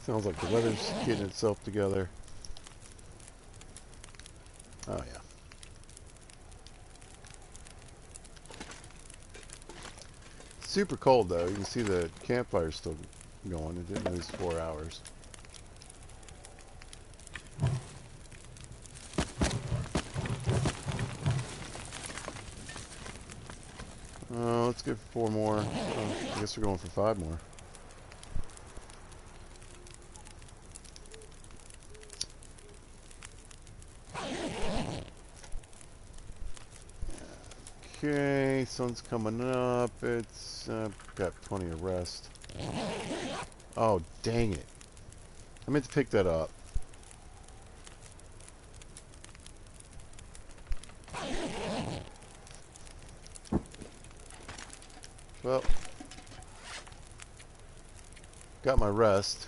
[SPEAKER 1] Sounds like the weather's getting itself together. Oh yeah. Super cold though. You can see the campfire's still going. It didn't lose 4 hours. Let's go for 4 more. I guess we're going for 5 more. Okay, sun's coming up. It's got plenty of rest. Oh, dang it. I meant to pick that up. Well, got my rest.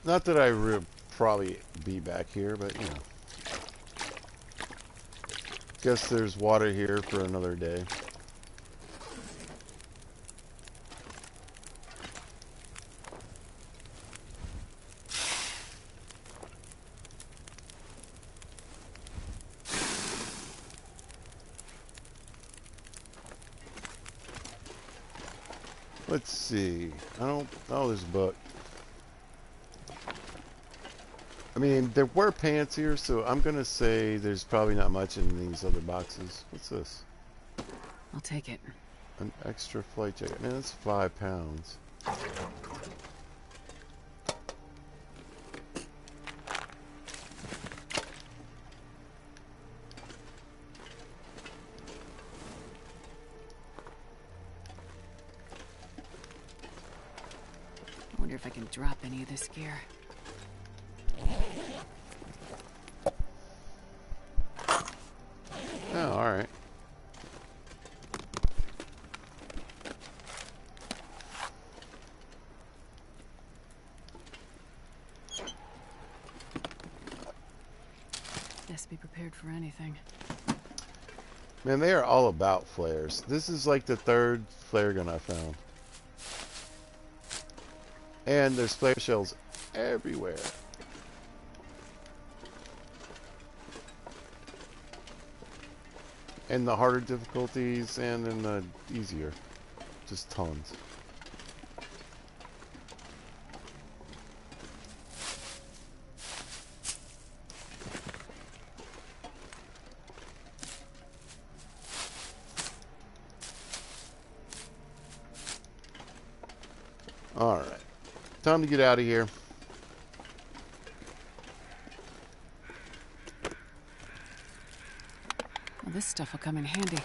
[SPEAKER 1] Not that I would probably be back here, but you know. Guess there's water here for another day. Let's see. I don't... oh, there's a book. I mean, there were pants here, so I'm gonna say there's probably not much in these other boxes. What's this?
[SPEAKER 2] I'll take it.
[SPEAKER 1] An extra flight jacket. Man, that's 5 pounds.
[SPEAKER 2] I wonder if I can drop any of this gear.
[SPEAKER 1] Oh, alright.
[SPEAKER 2] Best be prepared for anything.
[SPEAKER 1] Man, they are all about flares. This is like the 3rd flare gun I found. And there's flare shells everywhere. In the harder difficulties and in the easier. Just tons. Alright. Time to get out of here.
[SPEAKER 2] Well, this stuff will come in handy.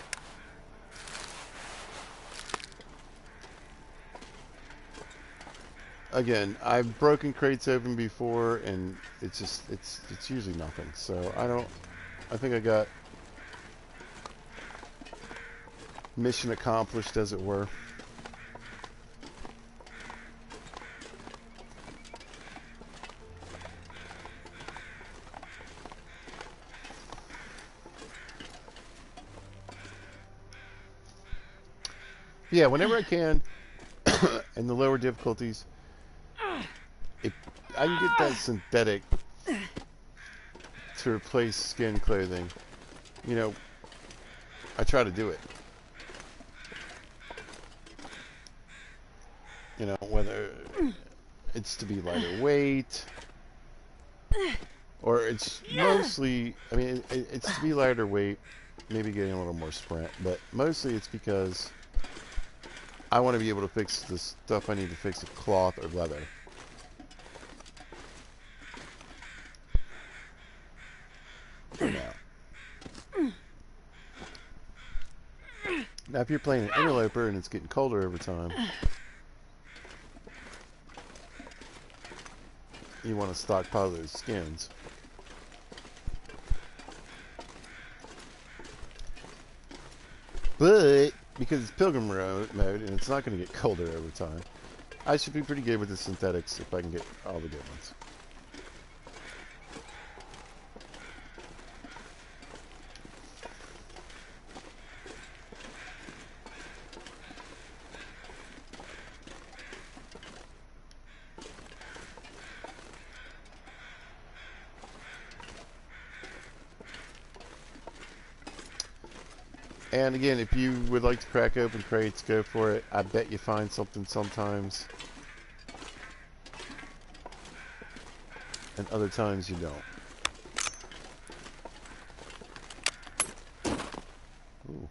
[SPEAKER 1] Again, I've broken crates open before and it's just it's usually nothing. So I think I got mission accomplished, as it were. Yeah, whenever I can, in the lower difficulties, if I can get that synthetic to replace skin clothing, you know, I try to do it. You know, whether it's to be lighter weight, or it's mostly, I mean, it's to be lighter weight, maybe getting a little more sprint, but mostly it's because I want to be able to fix the stuff I need to fix with cloth or leather. For now. Now, if you're playing an interloper and it's getting colder over time, you want to stockpile those skins. But because it's pilgrim mode and it's not going to get colder over time, I should be pretty good with the synthetics if I can get all the good ones. And again, if you would like to crack open crates, go for it. I bet you find something sometimes. And other times you don't. Ooh.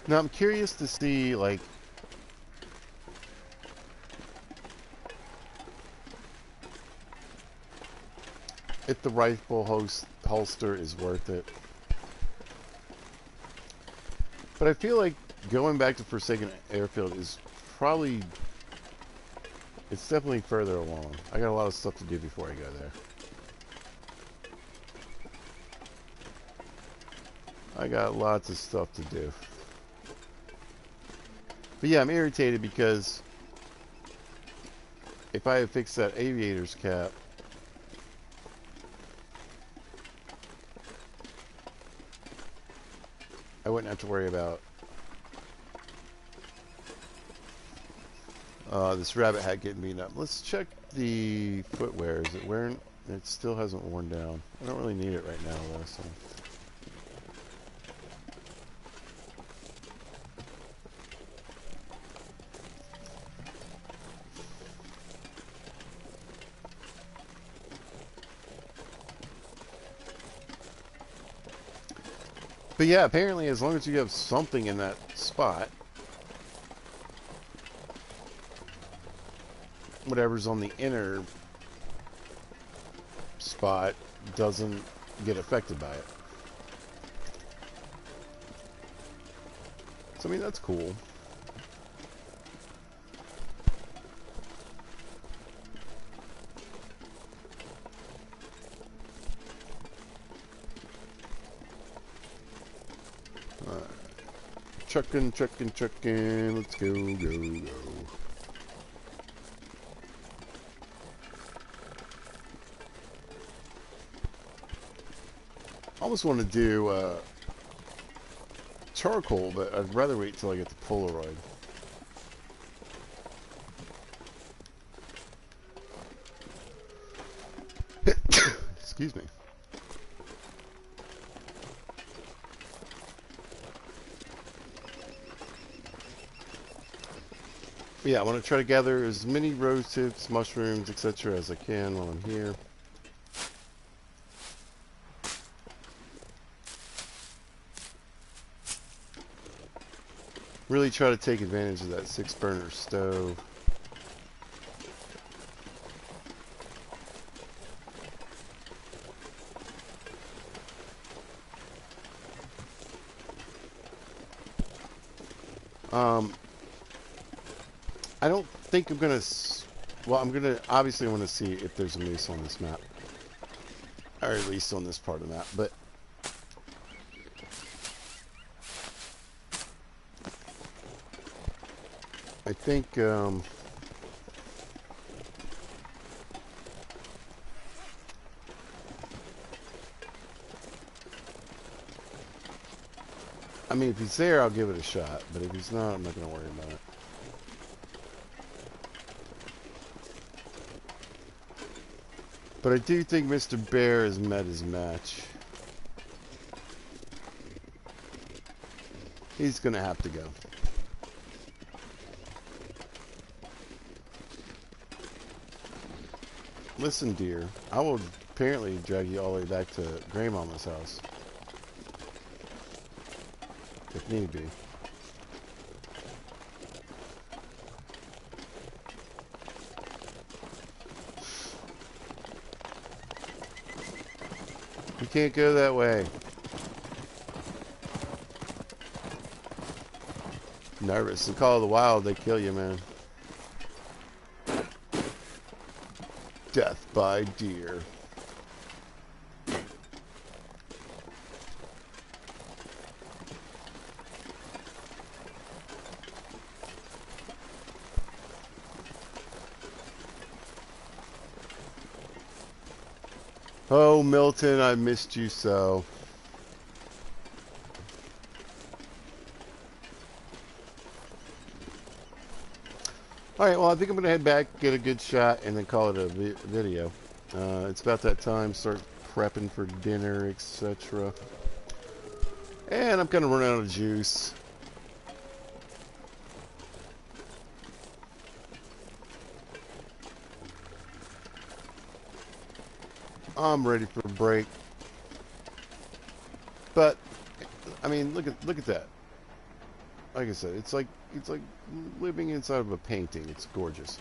[SPEAKER 1] Now I'm curious to see, like, if the rifle holster is worth it. But I feel like going back to Forsaken Airfield is probably... It's definitely further along. I got a lot of stuff to do before I go there. I got lots of stuff to do. But yeah, I'm irritated because if I had fixed that aviator's cap, I wouldn't have to worry about this rabbit hat getting beaten up. Let's check the footwear. Is it wearing? It still hasn't worn down. I don't really need it right now though, so. But yeah, apparently as long as you have something in that spot, whatever's on the inner spot doesn't get affected by it. So I mean, that's cool. Trucking, trucking, trucking. Let's go, go, go. I almost want to do charcoal, but I'd rather wait till I get the Polaroid. Excuse me. Yeah, I want to try to gather as many rose tips, mushrooms, etc. as I can while I'm here. Really try to take advantage of that 6-burner stove. I don't think I'm gonna. Well, I'm gonna obviously want to see if there's a moose on this map, or at least on this part of the map. But I think I mean, if he's there, I'll give it a shot. But if he's not, I'm not gonna worry about it. But I do think Mr. Bear has met his match. He's gonna have to go. Listen, dear, I will apparently drag you all the way back to Grandmama's house. If need be. You can't go that way. Nervous. The Call of the Wild, they kill you, man. Death by deer. Oh, Milton, I missed you so. Alright, well, I think I'm going to head back, get a good shot, and then call it a video. It's about that time, start prepping for dinner, etc. And I'm kind of running out of juice. I'm ready for a break. But I mean, look at that. Like I said, it's like living inside of a painting. It's gorgeous.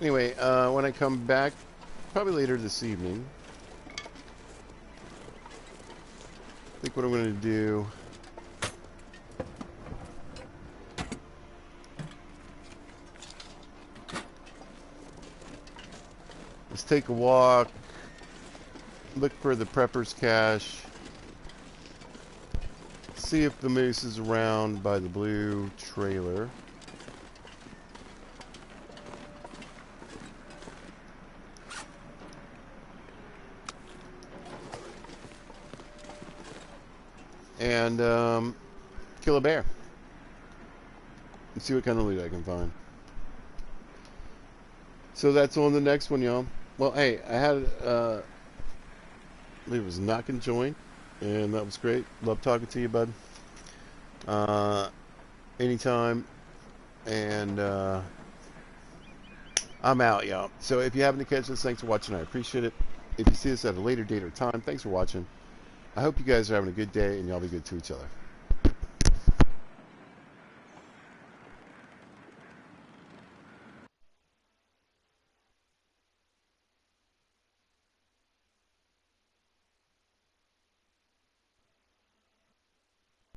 [SPEAKER 1] Anyway, when I come back, probably later this evening, I think what I'm going to do is take a walk, look for the prepper's cache, see if the moose is around by the blue trailer. And kill a bear and see what kind of loot I can find. So that's on the next one, y'all. Well, hey, I had I believe it was Knock and Join, and that was great. Love talking to you, bud. Anytime. And I'm out, y'all. So if you happen to catch this, thanks for watching. I appreciate it. If you see this at a later date or time, thanks for watching. I hope you guys are having a good day and y'all be good to each other.